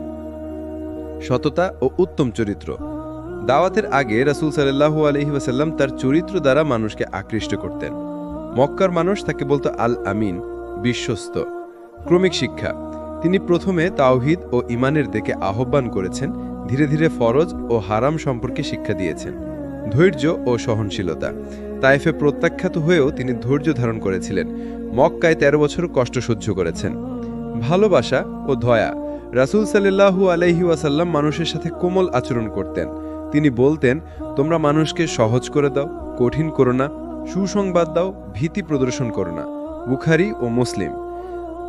সততা ও উত্তম চরিত্র। দাওয়াতের আগে রাসূল সাল্লাল্লাহু আলাইহি ওয়াসাল্লাম তার চরিত্র দ্বারা মানুষকে আকৃষ্ট করতেন। মক্কার মানুষ তাকে বলতো আল আমিন, বিশ্বস্ত। ক্রমিক শিক্ষা। তিনি প্রথমে তাওহীদ ও ঈমানের দিকে আহ্বান করেছেন, ধীরে ধীরে ফরজ ও হারাম সম্পর্কে শিক্ষা দিয়েছেন। ধৈর্য ও সহনশীলতা। তায়েফে প্রত্যাখ্যাত হয়েও তিনি ধৈর্য ধারণ করেছিলেন। মক্কায় 13 বছর কষ্ট সহ্য করেছেন। ভালোবাসা ও দয়া। রাসূল সাল্লাল্লাহু আলাইহি ওয়াসাল্লাম মানুষের সাথে কোমল আচরণ করতেন। তিনি বলতেন, তোমরা মানুষকে সহজ করে দাও, কঠিন করো না, সুসংবাদ দাও, ভীতি প্রদর্শন করো না। বুখারী ও মুসলিম।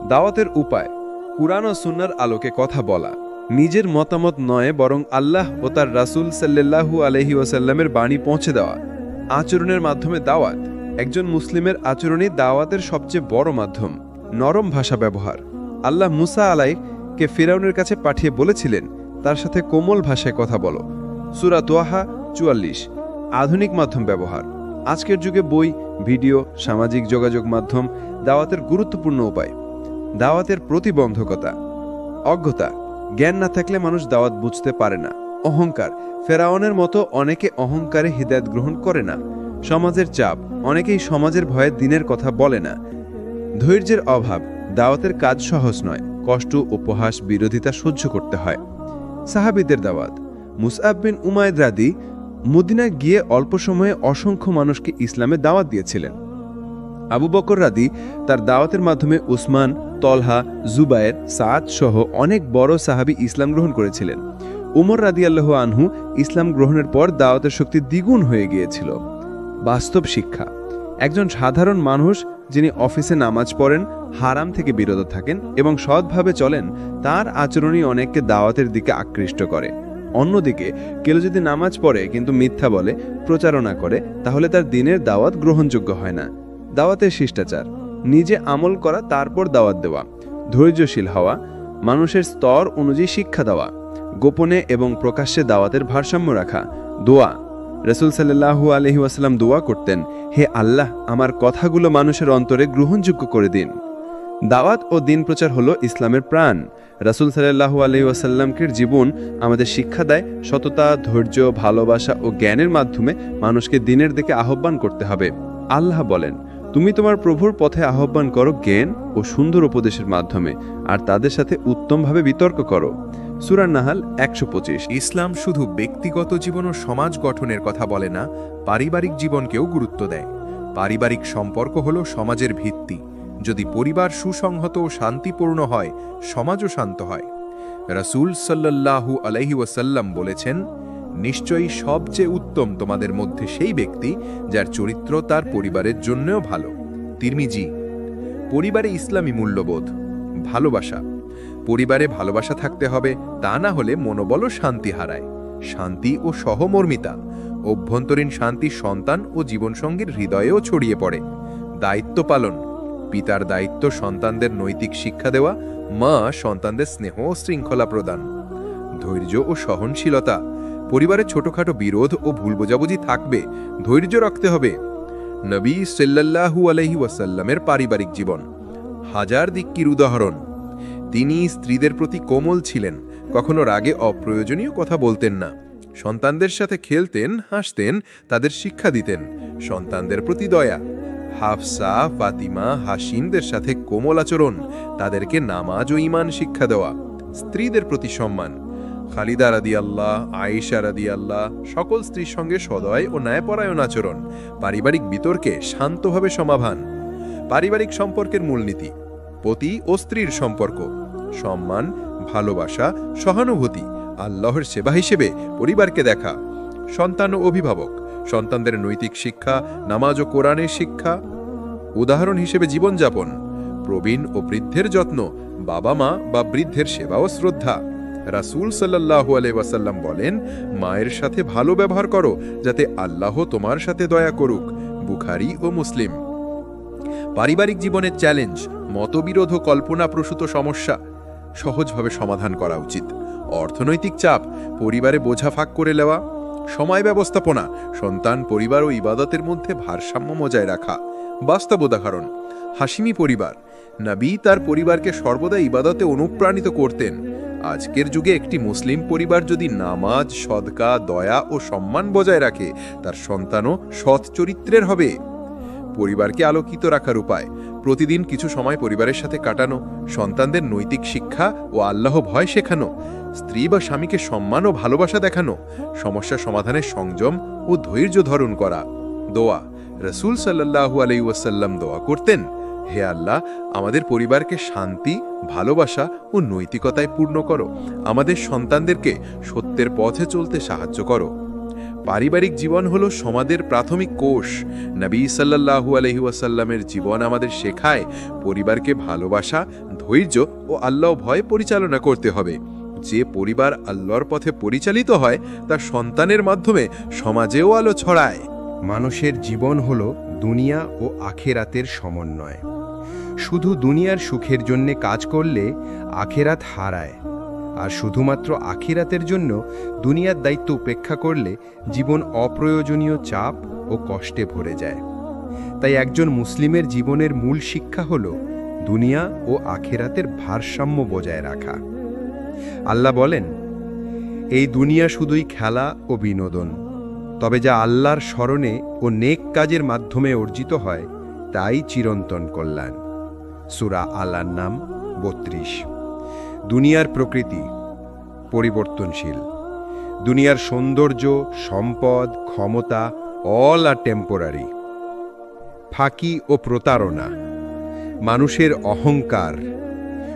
দাওয়াতের উপায়, কুরআন ও সুন্নাহর আলোকে কথা বলা, নিজের মতামত নয় বরং আল্লাহ ও তার রাসূল সাল্লাল্লাহু আলাইহি ওয়াসাল্লামের বাণী পৌঁছে দেওয়া। আচরণের মাধ্যমে দাওয়াত। একজন মুসলিমের আচরণই দাওয়াতের সবচেয়ে বড় মাধ্যম। নরম ভাষা ব্যবহার। আল্লাহ মুসা আলাইহিকে ফিরআউনের কাছে পাঠিয়ে বলেছিলেন, তার সাথে কোমল ভাষায় কথা বলো। সূরা তোহা 44। আধুনিক মাধ্যম ব্যবহার। আজকের যুগে বই, ভিডিও, সামাজিক যোগাযোগ মাধ্যম দাওয়াতের গুরুত্বপূর্ণ উপায়। দাওয়াতের প্রতিবন্ধকতা। অজ্ঞতা। জ্ঞান না থাকলে মানুষ দাওয়াত বুঝতে পারে না। অহংকার। ফেরাউনের মতো অনেকে অহংকারে হিদায়াত গ্রহণ করে না। সমাজের চাপ। অনেকেই সমাজের ভয়ে দিনের কথা বলে না। ধৈর্যের অভাব। দাওয়াতের কাজ সহজ নয়, কষ্ট, উপহাস, বিরোধিতা সহ্য করতে হয়। সাহাবীদের দাওয়াত। মুসআব বিন উমাইর রাদি মদিনায় গিয়ে অল্প সময়ে অসংখ্য মানুষকে ইসলামে দাওয়াত দিয়েছিলেন। আবু বকর রাদি তার দাওয়াতের মাধ্যমে উসমান, তলহা, জুবায়ের, সাদ সহ অনেক বড় সাহাবী ইসলাম গ্রহণ করেছিলেন। উমর রাদিয়াল্লাহু আনহু ইসলাম গ্রহণের পর দাওয়াতের শক্তি দ্বিগুণ হয়ে গিয়েছিল। বাস্তব শিক্ষা। একজন সাধারণ মানুষ যিনি অফিসে নামাজ পড়েন, হারাম থেকে বিরত থাকেন এবং সৎভাবে চলেন, তার আচরণই অনেককে দাওয়াতের দিকে আকৃষ্ট করে। অন্যদিকে কেউ যদি নামাজ পড়ে কিন্তু মিথ্যা বলে, প্রচারণা করে, তাহলে তার দিনের দাওয়াত গ্রহণযোগ্য হয় না। দাওয়াতের শিষ্টাচার। নিজে আমল করা, তারপর দাওয়াত দেওয়া। ধৈর্যশীল হওয়া। মানুষের স্তর অনুযায়ী শিক্ষা দেওয়া। গোপনে এবং প্রকাশ্যে দাওয়াতের ভারসাম্য রাখা। দোয়া। রাসূল সাল্লাল্লাহু আলাইহি ওয়াসাল্লাম দোয়া করতেন, হে আল্লাহ, আমার কথাগুলো মানুষের অন্তরে গ্রহণযোগ্য করে দিন। দাওয়াত ও দিন প্রচার হলো ইসলামের প্রাণ। রাসূল সাল্লাল্লাহু আলাইহি ওয়াসাল্লামের জীবন আমাদের শিক্ষা দেয়, সততা, ধৈর্য, ভালোবাসা ও জ্ঞানের মাধ্যমে মানুষকে দিনের দিকে আহ্বান করতে হবে। আল্লাহ বলেন, তুমি তোমার প্রভুর পথে আহ্বান করো জ্ঞান ও সুন্দর উপদেশের মাধ্যমে, আর তাদের সাথে উত্তমভাবে বিতর্ক করো। সূরা নাহাল 125। ইসলাম শুধু ব্যক্তিগত জীবন ও সমাজ গঠনের কথা বলে না, পারিবারিক জীবনকেও গুরুত্ব দেয়। পারিবারিক সম্পর্ক হলো সমাজের ভিত্তি। যদি পরিবার সুসংহত ও শান্তিপূর্ণ হয়, সমাজও শান্ত হয়। রাসূল সাল্লাল্লাহু আলাইহি ওয়াসাল্লাম বলেছেন, নিশ্চয়ই সবচেয়ে উত্তম তোমাদের মধ্যে সেই ব্যক্তি যার চরিত্র তার পরিবারের জন্যও ভালো। তিরমিজি। পরিবারে ইসলামী মূল্যবোধ। ভালোবাসা। পরিবারে ভালোবাসা থাকতে হবে, তা না হলে মনোবলও শান্তি হারায়। শান্তি ও সহমর্মিতা। অভ্যন্তরীণ শান্তি সন্তান ও জীবনসঙ্গীর হৃদয়েও ছড়িয়ে পড়ে। দায়িত্ব পালন। পিতার দায়িত্ব সন্তানদের নৈতিক শিক্ষা দেওয়া, মা সন্তানদের স্নেহ ও শৃঙ্খলা প্রদান। ধৈর্য ও সহনশীলতা। পরিবারে ছোটখাটো বিরোধ ও ভুল বোঝাবুঝি থাকবে, ধৈর্য রাখতে হবে। নবী সাল্লাল্লাহু আলাইহি ওয়াসাল্লামের পারিবারিক জীবন হাজার দিক্কির উদাহরণ। তিনি স্ত্রীদের প্রতি কোমল ছিলেন, কখনো রাগে অপ্রয়োজনীয় কথা বলতেন না। সন্তানদের সাথে খেলতেন, হাসতেন, তাদের শিক্ষা দিতেন। সন্তানদের প্রতি দয়া। হাফসা, ফাতিমা, হাসিনদের সাথে কোমল আচরণ, তাদেরকে নামাজ ও ঈমান শিক্ষা দেওয়া। স্ত্রীদের প্রতি সম্মান। খালিদা রাদিয়াল্লাহ, আয়েশা রাদিয়াল্লাহ, সকল স্ত্রীর সঙ্গে সদয় ও ন্যায়পরায়ণ আচরণ। পারিবারিক বিতর্কে শান্তভাবে সমাধান। পারিবারিক সম্পর্কের মূলনীতি। পতি ও স্ত্রীর সম্পর্ক। সম্মান, ভালোবাসা, সহানুভূতি। আল্লাহর সেবা হিসেবে পরিবারকে দেখা। সন্তান ও অভিভাবক। সন্তানদের নৈতিক শিক্ষা, নামাজ ও কোরআনের শিক্ষা। উদাহরণ হিসেবে জীবনযাপন। প্রবীণ ও বৃদ্ধের যত্ন। বাবা মা বা বৃদ্ধের সেবা ও শ্রদ্ধা। রাসূল সাল্লাল্লাহু আলাইহি ওয়াসাল্লাম বলেন, মায়ের সাথে ভালো ব্যবহার করো, যাতে আল্লাহ তোমার সাথে দয়া করুক। বুখারী ও মুসলিম। পারিবারিক জীবনের চ্যালেঞ্জ, মতবিরোধ ও কল্পনাপ্রসূত সমস্যা সহজভাবে সমাধান করা উচিত। অর্থনৈতিক চাপ, পরিবারে বোঝা ভাগ করে নেওয়া, সময় ব্যবস্থাপনা, সন্তান, পরিবার ও ইবাদতের মধ্যে ভারসাম্য বজায় রাখা। বাস্তব উদাহরণ, হাশিমি পরিবার। নবী তার পরিবারকে সর্বদা ইবাদতে অনুপ্রাণিত করতেন। আজকের যুগে একটি মুসলিম পরিবার যদি নামাজ, সদকা, দয়া ও সম্মান বজায় রাখে, তার সন্তানও সৎ চরিত্রের হবে। পরিবারকে আলোকিত রাখার উপায়, প্রতিদিন কিছু সময় পরিবারের সাথে কাটানো, সন্তানদের নৈতিক শিক্ষা ও আল্লাহ ভয় শেখানো, স্ত্রী বা স্বামীকে সম্মান ও ভালোবাসা দেখানো, সমস্যা সমাধানের সংযম ও ধৈর্য ধারণ করা। দোয়া, রাসূল সাল্লাল্লাহু আলাইহি ওয়াসাল্লাম দোয়া করতেন, হে আল্লাহ, আমাদের পরিবারকে শান্তি, ভালোবাসা ও নৈতিকতায় পূর্ণ করো, আমাদের সন্তানদেরকে সত্যের পথে চলতে সাহায্য করো। পারিবারিক জীবন হল সমাজের প্রাথমিক কোষ। নবী সাল্লাল্লাহু আলাইহি ওয়াসাল্লামের জীবন আমাদের শেখায় পরিবারকে ভালোবাসা, ধৈর্য ও আল্লাহ ভয় পরিচালনা করতে হবে। যে পরিবার আল্লাহর পথে পরিচালিত হয়, তার সন্তানের মাধ্যমে সমাজেও আলো ছড়ায়। মানুষের জীবন হল দুনিয়া ও আখেরাতের সমন্বয়। শুধু দুনিয়ার সুখের জন্যে কাজ করলে আখেরাত হারায়, আর শুধুমাত্র আখিরাতের জন্য দুনিয়ার দায়িত্ব উপেক্ষা করলে জীবন অপ্রয়োজনীয় চাপ ও কষ্টে ভরে যায়। তাই একজন মুসলিমের জীবনের মূল শিক্ষা হল দুনিয়া ও আখিরাতের ভারসাম্য বজায় রাখা। আল্লাহ বলেন, এই দুনিয়া শুধুই খেলা ও বিনোদন, তবে যা আল্লাহর স্মরণে ও নেক কাজের মাধ্যমে অর্জিত হয় তাই চিরন্তন কল্যাণ। সূরা আল-আনআম ৩২। দুনিয়ার প্রকৃতি পরিবর্তনশীল। দুনিয়ার সৌন্দর্য, সম্পদ, ক্ষমতা অল আর টেম্পোরারি। ফাঁকি ও প্রতারণা, মানুষের অহংকার,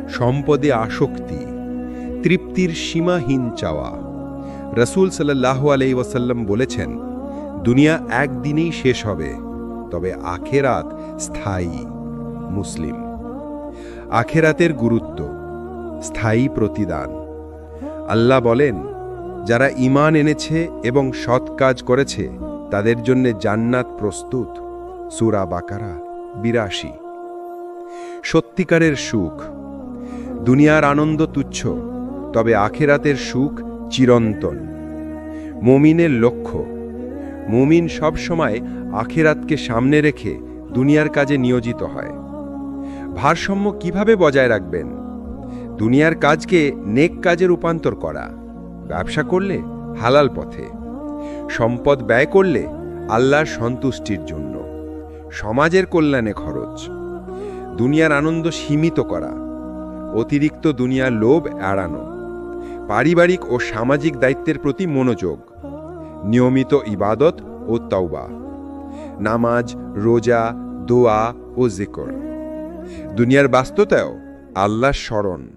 সম্পদে আসক্তি, তৃপ্তির সীমাহীন চাওয়া। রাসূল সাল্লাল্লাহু আলাইহি ওয়াসাল্লাম বলেছেন, দুনিয়া একদিনেই শেষ হবে, তবে আখেরাত স্থায়ী। মুসলিম। আখেরাতের গুরুত্ব, স্থায়ী প্রতিদান। আল্লাহ বলেন, যারা ঈমান এনেছে এবং সৎ কাজ করেছে তাদের জন্য জান্নাত প্রস্তুত। সূরা বাকারা ৮২। সত্যিকারের সুখ, দুনিয়ার আনন্দ তুচ্ছ, তবে আখেরাতের সুখ চিরন্তন। মুমিনের লক্ষ্য, মুমিন সবসময় আখেরাতকে সামনে রেখে দুনিয়ার কাজে নিয়োজিত হয়। ভারসাম্য কিভাবে বজায় রাখবেন? দুনিয়ার কাজকে নেক কাজে রূপান্তর করা, ব্যবসা করলে হালাল পথে, সম্পদ ব্যয় করলে আল্লাহর সন্তুষ্টির জন্য, সমাজের কল্যাণে খরচ। দুনিয়ার আনন্দ সীমিত করা, অতিরিক্ত দুনিয়ার লোভ এড়ানো। পারিবারিক ও সামাজিক দায়িত্বের প্রতি মনোযোগ, নিয়মিত ইবাদত ও তাওবা, নামাজ, রোজা, দোয়া ও জিকর। দুনিয়ার বাস্তবতায়ও আল্লাহর স্মরণ।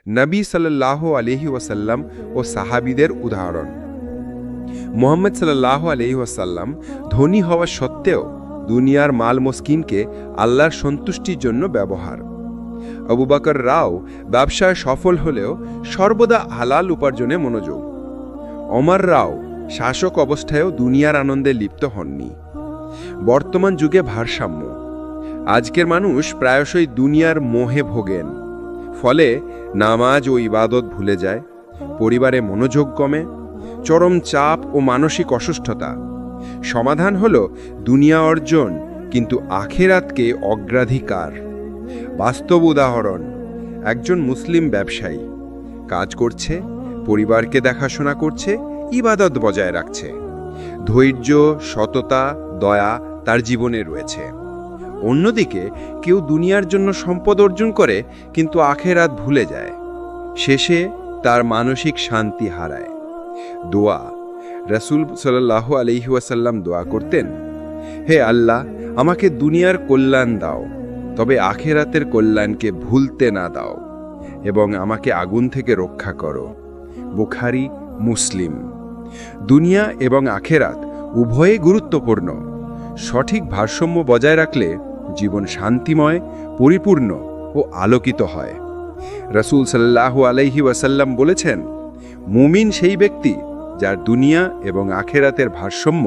নবী সাল্লাল্লাহু আলাইহি ওয়াসাল্লাম ও সাহাবীদের উদাহরণ। মুহাম্মদ সাল্লাল্লাহু আলাইহি ওয়াসাল্লাম ধনী হওয়া সত্ত্বেও দুনিয়ার মাল মস্কিনকে আল্লাহর সন্তুষ্টির জন্য ব্যবহার। আবু বকর রাও ব্যবসায় সফল হলেও সর্বদা হালাল উপার্জনে মনোযোগ। ওমর রাও শাসক অবস্থায়ও দুনিয়ার আনন্দে লিপ্ত হননি। বর্তমান যুগে ভারসাম্য। আজকের মানুষ প্রায়শই দুনিয়ার মোহে ভোগেন, ফলে নামাজ ও ইবাদত ভুলে যায়, পরিবারে মনোযোগ কমে, চরম চাপ ও মানসিক অসুস্থতা। সমাধান হল দুনিয়া অর্জন, কিন্তু আখেরাতকে অগ্রাধিকার। বাস্তব উদাহরণ, একজন মুসলিম ব্যবসায়ী কাজ করছে, পরিবারকে দেখাশোনা করছে, ইবাদত বজায় রাখছে। ধৈর্য, সততা, দয়া তার জীবনে রয়েছে। অন্যদিকে কেউ দুনিয়ার জন্য সম্পদ অর্জন করে কিন্তু আখেরাত ভুলে যায়, শেষে তার মানসিক শান্তি হারায়। দোয়া, রাসূল সাল্লাল্লাহু আলাইহি ওয়াসাল্লাম দোয়া করতেন, হে আল্লাহ, আমাকে দুনিয়ার কল্যাণ দাও, তবে আখেরাতের কল্যাণকে ভুলতে না দাও, এবং আমাকে আগুন থেকে রক্ষা করো। বুখারী, মুসলিম। দুনিয়া এবং আখেরাত উভয়ই গুরুত্বপূর্ণ। সঠিক ভারসাম্য বজায় রাখলে জীবন শান্তিময়, পরিপূর্ণ ও আলোকিত হয়। রাসূল সাল্লাল্লাহু আলাইহি ওয়াসাল্লাম বলেছেন, মুমিন সেই ব্যক্তি যার দুনিয়া এবং আখেরাতের ভারসাম্য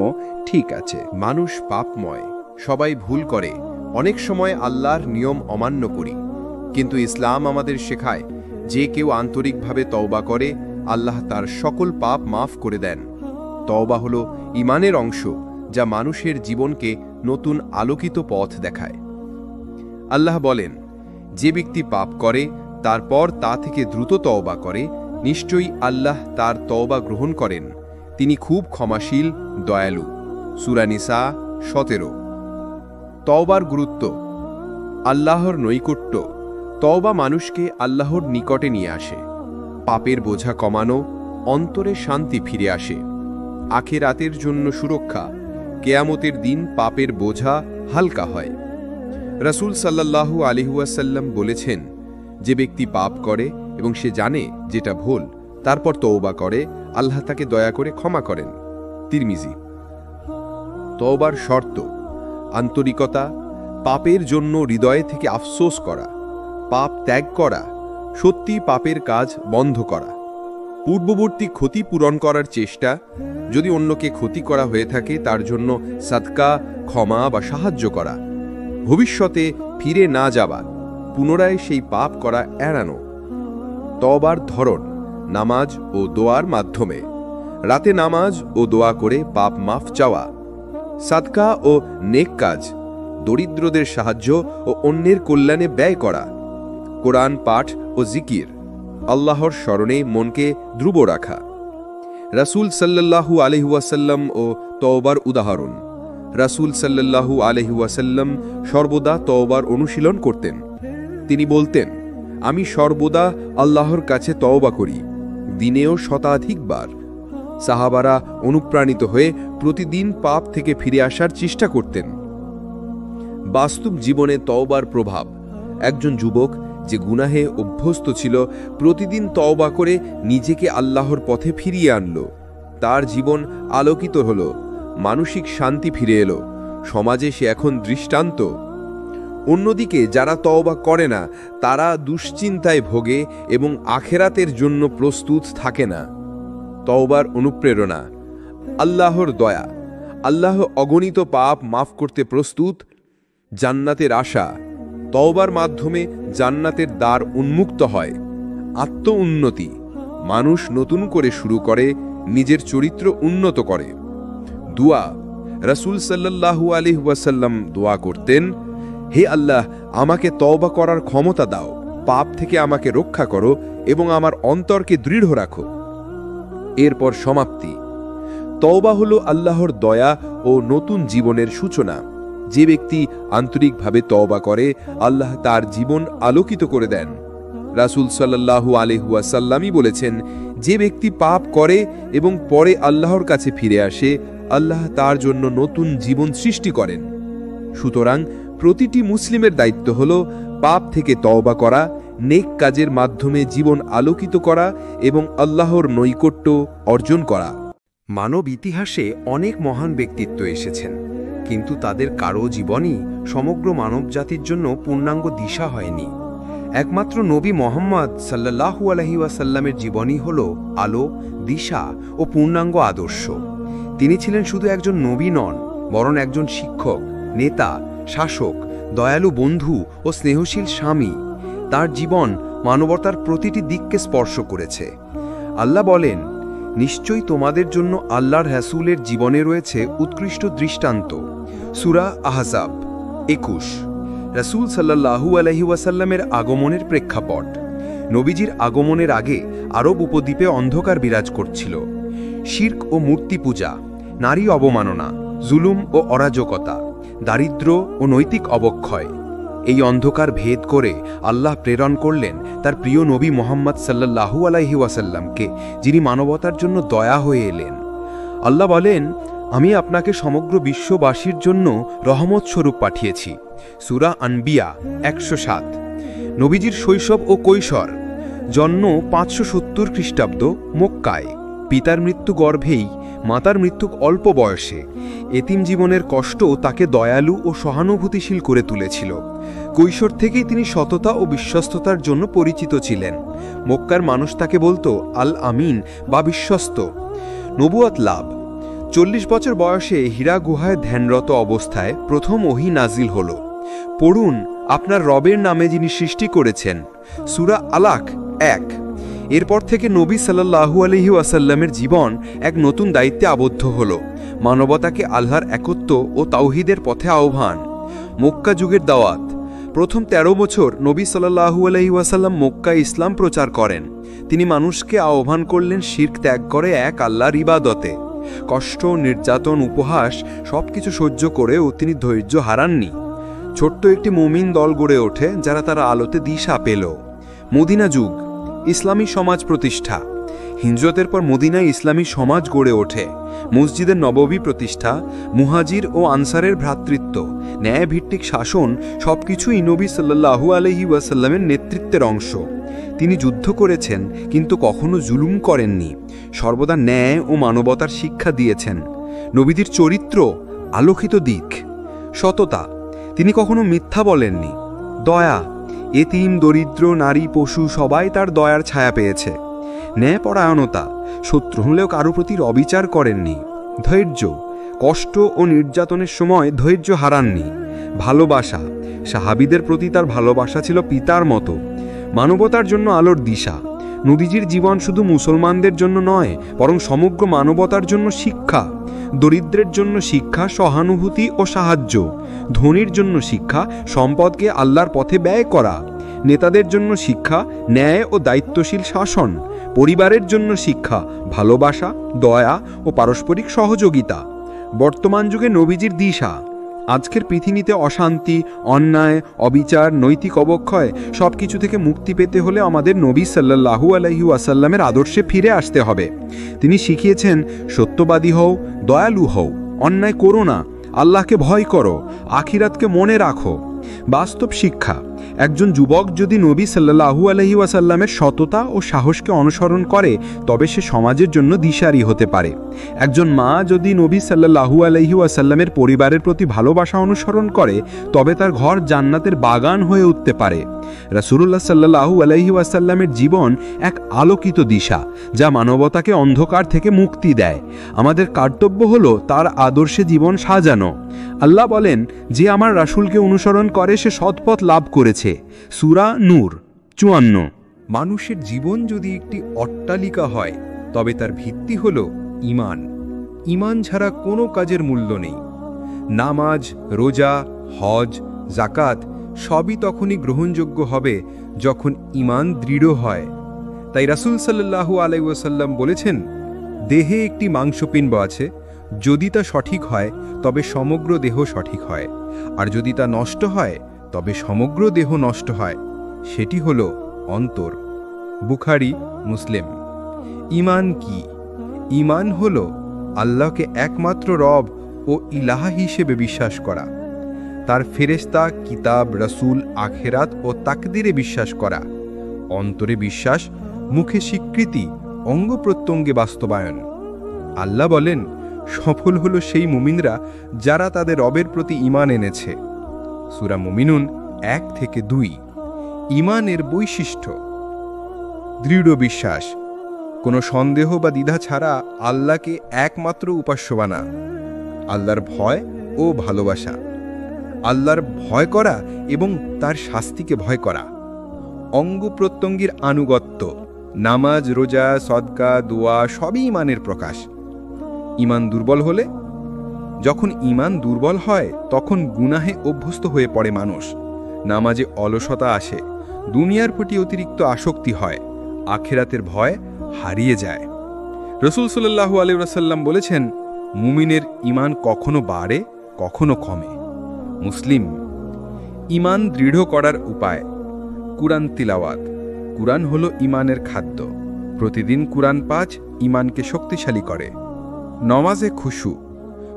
ঠিক আছে। মানুষ পাপময়, সবাই ভুল করে, অনেক সময় আল্লাহর নিয়ম অমান্য করি, কিন্তু ইসলাম আমাদের শেখায় যে কেউ আন্তরিকভাবে তওবা করে আল্লাহ তার সকল পাপ মাফ করে দেন। তওবা হলো ঈমানের অংশ, যা মানুষের জীবনকে নতুন আলোকিত পথ দেখায়। আল্লাহ বলেন, যে ব্যক্তি পাপ করে তারপর তা থেকে দ্রুত তওবা করে, নিশ্চয়ই আল্লাহ তার তওবা গ্রহণ করেন, তিনি খুব ক্ষমাশীল, দয়ালু। সূরা নিসা 17। তওবার গুরুত্ব। আল্লাহর নৈকট্য। তওবা মানুষকে আল্লাহর নিকটে নিয়ে আসে, পাপের বোঝা কমানো, অন্তরে শান্তি ফিরে আসে, আখিরাতের জন্য সুরক্ষা, কেয়ামতের দিন পাপের বোঝা হালকা হয়। রাসূল সাল্লাল্লাহু আলাইহি ওয়াসাল্লাম বলেছেন, যে ব্যক্তি পাপ করে এবং সে জানে যেটা ভুল, তারপর তওবা করে, আল্লাহ তাকে দয়া করে ক্ষমা করেন। তিরমিজি। তওবার শর্ত। আন্তরিকতা, পাপের জন্য হৃদয় থেকে আফসোস করা, পাপ ত্যাগ করা, সত্যি পাপের কাজ বন্ধ করা, পূর্ববর্তী ক্ষতি পূরণ করার চেষ্টা, যদি অন্যকে ক্ষতি করা হয়ে থাকে তার জন্য সাদকা, ক্ষমা বা সাহায্য করা, ভবিষ্যতে ফিরে না যাওয়া, পুনরায় সেই পাপ করা এড়ানো। তওবার ধরন। নামাজ ও দোয়ার মাধ্যমে। রাতে নামাজ ও দোয়া করে পাপ মাফ চাওয়া। সাদকা ও নেক কাজ, দরিদ্রদের সাহায্য ও অন্যের কল্যাণে ব্যয় করা। কোরআন পাঠ ও জিকির, আল্লাহর স্মরণে মনকে ধ্রুব রাখা। রাসূল সাল্লাল্লাহু আলাইহি ওয়াসাল্লাম ও তওবার উদাহরণ। রাসূল সাল্লাল্লাহু আলাইহি ওয়াসাল্লাম সর্বদা তওবার অনুশীলন করতেন। তিনি বলতেন, আমি সর্বদা আল্লাহর কাছে তওবা করি, দিনেও শতাধিকবার। সাহাবারা অনুপ্রাণিত হয়ে প্রতিদিন পাপ থেকে ফিরে আসার চেষ্টা করতেন। বাস্তব জীবনে তওবার প্রভাব। একজন যুবক যে গুনাহে অভ্যস্ত ছিল, প্রতিদিন তওবা করে নিজেকে আল্লাহর পথে ফিরিয়ে আনল। তার জীবন আলোকিত হল, মানসিক শান্তি ফিরে এলো, সমাজে সে এখন দৃষ্টান্ত। অন্যদিকে যারা তওবা করে না, তারা দুশ্চিন্তায় ভোগে এবং আখেরাতের জন্য প্রস্তুত থাকে না। তওবার অনুপ্রেরণা। আল্লাহর দয়া। আল্লাহ অগণিত পাপ মাফ করতে প্রস্তুত। জান্নাতের আশা। তওবার মাধ্যমে জান্নাতের দ্বার উন্মুক্ত হয়। আত্ম উন্নতি। মানুষ নতুন করে শুরু করে, নিজের চরিত্র উন্নত করে। দুয়া। রাসূল সাল্লাল্লাহু আলাইহি ওয়াসাল্লাম দোয়া করতেন, হে আল্লাহ, আমাকে তওবা করার ক্ষমতা দাও, পাপ থেকে আমাকে রক্ষা করো এবং আমার অন্তরকে দৃঢ় রাখো। এরপর সমাপ্তি। তওবা হলো আল্লাহর দয়া ও নতুন জীবনের সূচনা। যে ব্যক্তি আন্তরিকভাবে তওবা করে, আল্লাহ তার জীবন আলোকিত করে দেন। রাসূল সাল্লাল্লাহু আলাইহি ওয়াসাল্লামই বলেছেন, যে ব্যক্তি পাপ করে এবং পরে আল্লাহর কাছে ফিরে আসে, আল্লাহ তার জন্য নতুন জীবন সৃষ্টি করেন। সুতরাং প্রতিটি মুসলিমের দায়িত্ব হল পাপ থেকে তওবা করা, নেক কাজের মাধ্যমে জীবন আলোকিত করা এবং আল্লাহর নৈকট্য অর্জন করা। মানব ইতিহাসে অনেক মহান ব্যক্তিত্ব এসেছেন, কিন্তু তাদের কারো জীবনই সমগ্র মানবজাতির জন্য পূর্ণাঙ্গ দিশা হয়নি। একমাত্র নবী মুহাম্মদ সাল্লাল্লাহু আলাইহি ওয়াসাল্লামের জীবনই হল আলো, দিশা ও পূর্ণাঙ্গ আদর্শ। তিনি ছিলেন শুধু একজন নবী নন, বরং একজন শিক্ষক, নেতা, শাসক, দয়ালু বন্ধু ও স্নেহশীল স্বামী। তার জীবন মানবতার প্রতিটি দিককে স্পর্শ করেছে। আল্লাহ বলেন, নিশ্চয়ই তোমাদের জন্য আল্লাহর রাসূলের জীবনে রয়েছে উৎকৃষ্ট দৃষ্টান্ত। সূরা আহজাব 21। রাসূল সাল্লাল্লাহু আলাইহি ওয়াসাল্লামের আগমনের প্রেক্ষাপট। নবীজির আগমনের আগে আরব উপদ্বীপে অন্ধকার বিরাজ করছিল। শিরক ও মূর্তি পূজা, নারী অবমাননা, জুলুম ও অরাজকতা, দারিদ্র্য ও নৈতিক অবক্ষয়। এই অন্ধকার ভেদ করে আল্লাহ প্রেরণ করলেন তার প্রিয় নবী মুহাম্মদ সাল্লাল্লাহু আলাইহি ওয়াসাল্লামকে, যিনি মানবতার জন্য দয়া হয়ে এলেন। আল্লাহ বলেন, আমি আপনাকে সমগ্র বিশ্ববাসীর জন্য রহমত স্বরূপ পাঠিয়েছি। সূরা আনবিয়া 107। নবীজির শৈশব ও কৈশোর। জন্ম 570 খ্রিস্টাব্দ মক্কায়। পিতার মৃত্যু গর্ভেই, মাতার মৃত্যু অল্প বয়সে। এতিম জীবনের কষ্ট তাকে দয়ালু ও সহানুভূতিশীল করে তুলেছিল। কৈশোর থেকেই তিনি সততা ও বিশ্বস্ততার জন্য পরিচিত ছিলেন। মক্কার মানুষ তাকে বলতো আল আমিন বা বিশ্বস্ত। নবুয়ত লাভ। 40 বছর বয়সে হীরা গুহায় ধ্যানরত অবস্থায় প্রথম ওহী নাজিল হল, পড়ুন আপনার রবের নামে যিনি সৃষ্টি করেছেন, সূরা আলাক 1। এরপর থেকে নবী সাল্লাল্লাহু আলাইহি ওয়াসাল্লামের জীবন এক নতুন দায়িত্বে আবদ্ধ হল, মানবতাকে আল্লাহর একত্ব ও তাওহীদের পথে আহ্বান। মক্কা যুগের দাওয়াত। প্রথম 13 বছর নবী সাল্লাল্লাহু আলাইহি ওয়াসাল্লাম মক্কায় ইসলাম প্রচার করেন। তিনি মানুষকে আহ্বান করলেন শিরক ত্যাগ করে এক আল্লাহর ইবাদতে। কষ্ট, নির্যাতন, উপহাস সবকিছু সহ্য করেও তিনি ধৈর্য হারাননি। ছোট্ট একটি মুমিন দল গড়ে ওঠে যারা তার আলোতে দিশা পেল। মদিনা যুগ। ইসলামী সমাজ প্রতিষ্ঠা। হিজরতের পর মদিনায় ইসলামী সমাজ গড়ে ওঠে। মসজিদের নববী প্রতিষ্ঠা, মুহাজির ও আনসারের ভ্রাতৃত্ব, ন্যায়ভিত্তিক শাসন সবকিছুই নবী সাল্লাল্লাহু আলাইহি ওয়াসাল্লামের নেতৃত্বের অংশ। তিনি যুদ্ধ করেছেন কিন্তু কখনো জুলুম করেননি, সর্বদা ন্যায় ও মানবতার শিক্ষা দিয়েছেন। নবীদের চরিত্র, আলোকিত দিক। সততা। তিনি কখনো মিথ্যা বলেননি। দয়া। এতিম, দরিদ্র, নারী, পশু সবাই তার দয়ার ছায়া পেয়েছে। ন্যায়পরায়ণতা। শত্রু হলেও কারো প্রতি অবিচার করেননি। ধৈর্য। কষ্ট ও নির্যাতনের সময় ধৈর্য হারাননি। ভালোবাসা। সাহাবীদের প্রতি তার ভালোবাসা ছিল পিতার মতো। মানবতার জন্য আলোর দিশা। নবীজির জীবন শুধু মুসলমানদের জন্য নয়, বরং সমগ্র মানবতার জন্য শিক্ষা। দরিদ্রের জন্য শিক্ষা, সহানুভূতি ও সাহায্য। ধনীর জন্য শিক্ষা, সম্পদকে আল্লাহর পথে ব্যয় করা। নেতাদের জন্য শিক্ষা, ন্যায় ও দায়িত্বশীল শাসন। পরিবারের জন্য শিক্ষা, ভালোবাসা, দয়া ও পারস্পরিক সহযোগিতা। বর্তমান যুগে নবীজির দিশা। আজকের পৃথিবীতে অশান্তি, অন্যায়, অবিচার, নৈতিক অবক্ষয় সবকিছু থেকে মুক্তি পেতে হলে আমাদের নবী সাল্লাল্লাহু আলাইহি ওয়াসাল্লামের আদর্শে ফিরে আসতে হবে। তিনি শিখিয়েছেন, সত্যবাদী হও, দয়ালু হও, অন্যায় করো না, আল্লাহকে ভয় করো, আখিরাতকে মনে রাখো। বাস্তব শিক্ষা। একজন যুবক যদি নবী সাল্লাল্লাহু আলাইহি ওয়াসাল্লামের সততা ও সাহসকে অনুসরণ করে তবে সে সমাজের জন্য দিশারি হতে পারে। একজন মা যদি নবী সাল্লাল্লাহু আলাইহি ওয়াসাল্লামের পরিবারের প্রতি ভালোবাসা অনুসরণ করে তবে তার ঘর জান্নাতের বাগান হয়ে উঠতে পারে। রাসূলুল্লাহ সাল্লাল্লাহু আলাইহি ওয়াসাল্লামের জীবন এক আলোকিত দিশা যা মানবতাকে অন্ধকার থেকে মুক্তি দেয়। আমাদের কর্তব্য হলো তার আদর্শে জীবন সাজানো। আল্লাহ বলেন, যে আমার রাসূলকে অনুসরণ করে সে সৎপথ লাভ করেছে। সূরা নূর 54। মানুষের জীবন যদি একটি অট্টালিকা হয় তবে তার ভিত্তি হল ঈমান। ঈমান ছাড়া কোনো কাজের মূল্য নেই। নামাজ, রোজা, হজ, যাকাত সবই তখনই গ্রহণযোগ্য হবে যখন ঈমান দৃঢ় হয়। তাই রাসূল সাল্লাল্লাহু আলাইহি ওয়াসাল্লাম বলেছেন, দেহে একটি মাংসপিণ্ড আছে, যদি তা সঠিক হয় তবে সমগ্র দেহ সঠিক হয়, আর যদি তা নষ্ট হয় তবে সমগ্র দেহ নষ্ট হয়। সেটি হল অন্তর। বুখারী, মুসলিম। ঈমান কি? ঈমান হল আল্লাহকে একমাত্র রব ও ইলাহা হিসেবে বিশ্বাস করা, তার ফেরেশতা, কিতাব, রাসূল, আখিরাত ও তাকদীরে বিশ্বাস করা। অন্তরে বিশ্বাস, মুখে স্বীকৃতি, অঙ্গ প্রত্যঙ্গে বাস্তবায়ন। আল্লাহ বলেন, সফল হলো সেই মুমিনরা যারা তাদের রবের প্রতি ঈমান এনেছে। সূরা মুমিনুন 1-2। ঈমানের বৈশিষ্ট্য। দৃঢ় বিশ্বাস, কোনো সন্দেহ বা দ্বিধা ছাড়া আল্লাহকে একমাত্র উপাস্য মানা। আল্লাহর ভয় ও ভালোবাসা, আল্লাহর ভয় করা এবং তার শাস্তিকে ভয় করা। অঙ্গ প্রত্যঙ্গের আনুগত্য, নামাজ, রোজা, সদকা, দোয়া সবই ঈমানের প্রকাশ। ঈমান দুর্বল হলে? যখন ঈমান দুর্বল হয় তখন গুনাহে অভ্যস্ত হয়ে পড়ে মানুষ। নামাজে অলসতা আসে, দুনিয়ার প্রতি অতিরিক্ত আসক্তি হয়, আখিরাতের ভয় হারিয়ে যায়। রাসূল সাল্লাল্লাহু আলাইহি ওয়াসাল্লাম বলেছেন, মুমিনের ঈমান কখনো বাড়ে, কখনো কমে। মুসলিম। ঈমান দৃঢ় করার উপায়। কুরআন তিলাওয়াত। কুরআন হলো ঈমানের খাদ্য। প্রতিদিন কুরআন পাঠ ঈমানকে শক্তিশালী করে। নমাজে খুশু,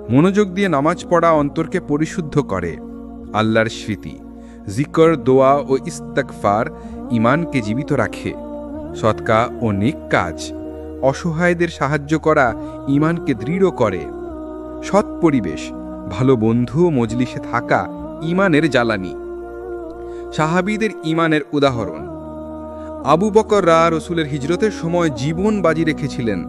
মনোযোগ দিয়ে নামাজ পড়া অন্তরকে পরিশুদ্ধ করে। আল্লাহর স্মৃতি, জিকর, দোয়া ও ইস্তিগফার ঈমানকে জীবিত রাখে। সদকা ও নেক কাজ, অসহায়দের সাহায্য করা ঈমানকে দৃঢ় করে। সৎ পরিবেশ, ভালো বন্ধু ও মজলিসে থাকা ঈমানের জ্বালানি। সাহাবীদের ঈমানের উদাহরণ। আবু বকর রাসূলের হিজরতের সময় জীবন বাজি রেখেছিলেন।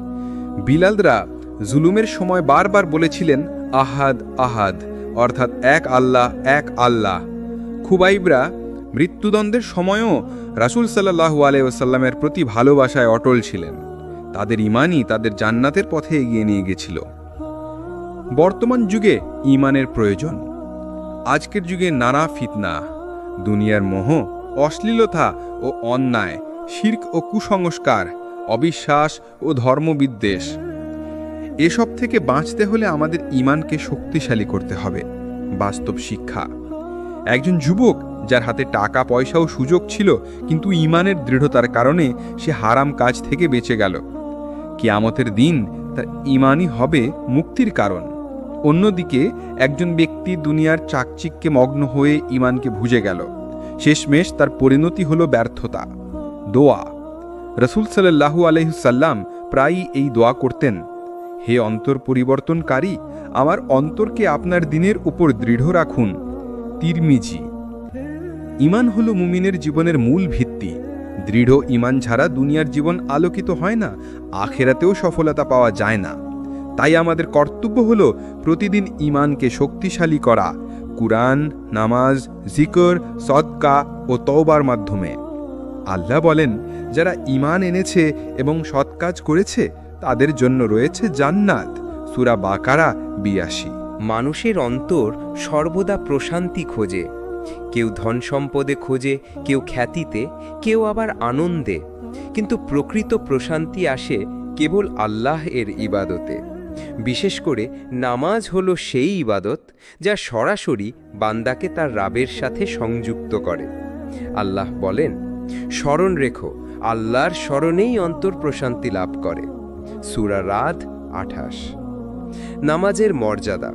বিলালরা জুলুমের সময় বারবার বলেছিলেন আহাদ আহাদ, অর্থাৎ এক আল্লাহ এক আল্লাহ। খুবাইবরা মৃত্যুদণ্ডের সময়ও রাসূল সাল্লাল্লাহু আলাইহি ওয়াসাল্লামের প্রতি ভালোবাসায় অটল ছিলেন। তাদের ঈমানই তাদের জান্নাতের পথে এগিয়ে নিয়ে গেছিল। বর্তমান যুগে ঈমানের প্রয়োজন। আজকের যুগে নানা ফিতনা, দুনিয়ার মোহ, অশ্লীলতা ও অন্যায়, শিরক ও কুসংস্কার, অবিশ্বাস ও ধর্মবিদ্বেষ, এসব থেকে বাঁচতে হলে আমাদের ঈমানকে শক্তিশালী করতে হবে। বাস্তব শিক্ষা। একজন যুবক যার হাতে টাকা পয়সা ও সুযোগ ছিল, কিন্তু ঈমানের দৃঢ়তার কারণে সে হারাম কাজ থেকে বেঁচে গেল। কিয়ামতের দিন তার ঈমানই হবে মুক্তির কারণ। অন্যদিকে একজন ব্যক্তি দুনিয়ার চাকচিক্যে মগ্ন হয়ে ঈমানকে ভুলে গেল, শেষমেশ তার পরিণতি হল ব্যর্থতা। দোয়া। রাসূল সাল্লাল্লাহু আলাইহি সাল্লাম প্রায়ই এই দোয়া করতেন, হে অন্তর পরিবর্তনকারী, আমার অন্তরকে আপনার দিনের উপর দৃঢ় রাখুন। তিরমিজি। ঈমান হল মুমিনের জীবনের মূল ভিত্তি। দৃঢ় ঈমান ছাড়া দুনিয়ার জীবন আলোকিত হয় না, আখিরাতেও সফলতা পাওয়া যায় না। তাই আমাদের কর্তব্য হল প্রতিদিন ঈমানকে শক্তিশালী করা, কুরআন, নামাজ, জিকির, সদকা ও তওবার মাধ্যমে। আল্লাহ বলেন, যারা ঈমান এনেছে এবং সৎ কাজ করেছে তাদের জন্য রয়েছে জান্নাত। সূরা বাকারা ৮২। মানুষের অন্তর সর্বদা প্রশান্তি খোঁজে। কেউ ধন সম্পদে খোঁজে, কেউ খ্যাতিতে, কেউ আবার আনন্দে। কিন্তু প্রকৃত প্রশান্তি আসে কেবল আল্লাহ এর ইবাদতে। বিশেষ করে নামাজ হলো সেই ইবাদত যা সরাসরি বান্দাকে তার রাবের সাথে সংযুক্ত করে। আল্লাহ বলেন, স্মরণ রেখো, আল্লাহর স্মরণেই অন্তর প্রশান্তি লাভ করে। সূরা রাদ ২৮। নামাজের মর্যাদা।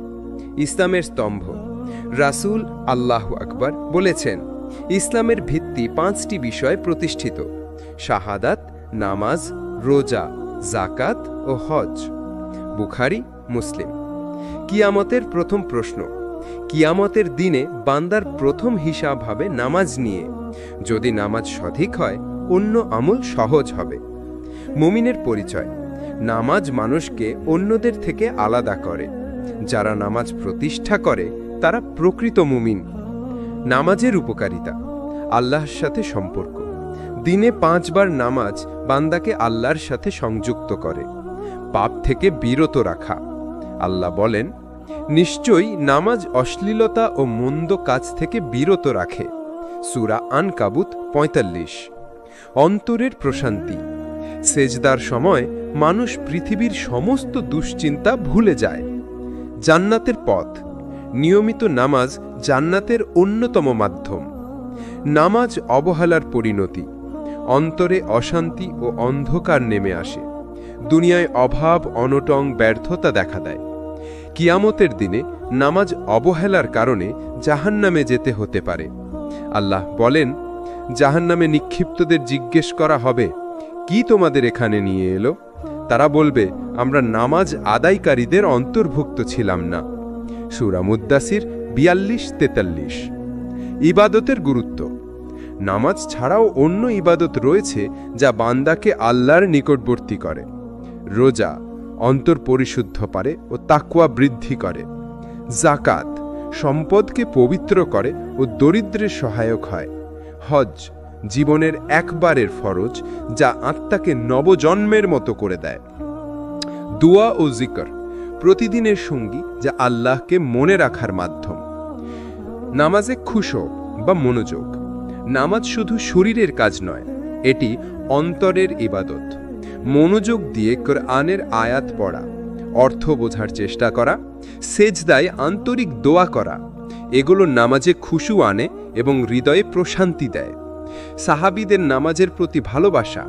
ইসলামের স্তম্ভ। রাসূল আল্লাহু আকবার বলেছেন, ইসলামের ভিত্তি ৫টি বিষয় প্রতিষ্ঠিত: শাহাদাত, নামাজ, রোজা, যাকাত ও হজ। বুখারী, মুসলিম। কিয়ামতের প্রথম প্রশ্ন। কিয়ামতের দিনে বান্দার প্রথম হিসাব হবে নামাজ নিয়ে। যদি নামাজ সঠিক হয়, অন্য আমল সহজ হবে। মুমিনের পরিচয়। নামাজ মানুষকে অন্যদের থেকে আলাদা করে। যারা নামাজ প্রতিষ্ঠা করে তারা প্রকৃত মুমিন। নামাজের উপকারিতা। আল্লাহর সাথে সম্পর্ক। দিনে ৫ বার নামাজ বান্দাকে আল্লাহর সাথে সংযুক্ত করে। পাপ থেকে বিরত রাখা। আল্লাহ বলেন, নিশ্চয়ই নামাজ অশ্লীলতা ও মন্দ কাজ থেকে বিরত রাখে। সূরা আনকাবুত ৪৫। অন্তরের প্রশান্তি। সেজদার সময় মানুষ পৃথিবীর সমস্ত দুশ্চিন্তা ভুলে যায়। জান্নাতের পথ। নিয়মিত নামাজ জান্নাতের অন্যতম মাধ্যম। নামাজ অবহেলার পরিণতি। অন্তরে অশান্তি ও অন্ধকার নেমে আসে। দুনিয়ায় অভাব, অনটন, ব্যর্থতা দেখা দেয়। কিয়ামতের দিনে নামাজ অবহেলার কারণে জাহান্নামে যেতে হতে পারে। আল্লাহ বলেন, জাহান্নামে নিক্ষিপ্তদের জিজ্ঞেস করা হবে, কি তোমাদের এখানে নিয়ে এলো? তারা বলবে, আমরা নামাজ আদায়কারীদের অন্তর্ভুক্ত ছিলাম না। সূরা মুদ্দাসির ৪২-৪৩। ইবাদতের গুরুত্ব। নামাজ ছাড়াও অন্য ইবাদত রয়েছে যা বান্দাকে আল্লাহর নিকটবর্তী করে। রোজা অন্তর পরিশুদ্ধ করে ও তাকওয়া বৃদ্ধি করে। যাকাত সম্পদকে পবিত্র করে ও দরিদ্রের সহায়ক হয়। হজ জীবনের একবারের ফরজ যা আত্মাকে নবজন্মের মতো করে দেয়। দোয়া ও জিকির প্রতিদিনের সঙ্গী যা আল্লাহকে মনে রাখার মাধ্যম। নামাজে খুশু বা মনোযোগ। নামাজ শুধু শরীরের কাজ নয়, এটি অন্তরের ইবাদত। মনোযোগ দিয়ে কোরআনের আয়াত পড়া, অর্থ বোঝার চেষ্টা করা, সেজদায় আন্তরিক দোয়া করা, এগুলো নামাজে খুশু আনে এবং হৃদয়ে প্রশান্তি দেয়। সাহাবীদের নামাজের প্রতি ভালোবাসা।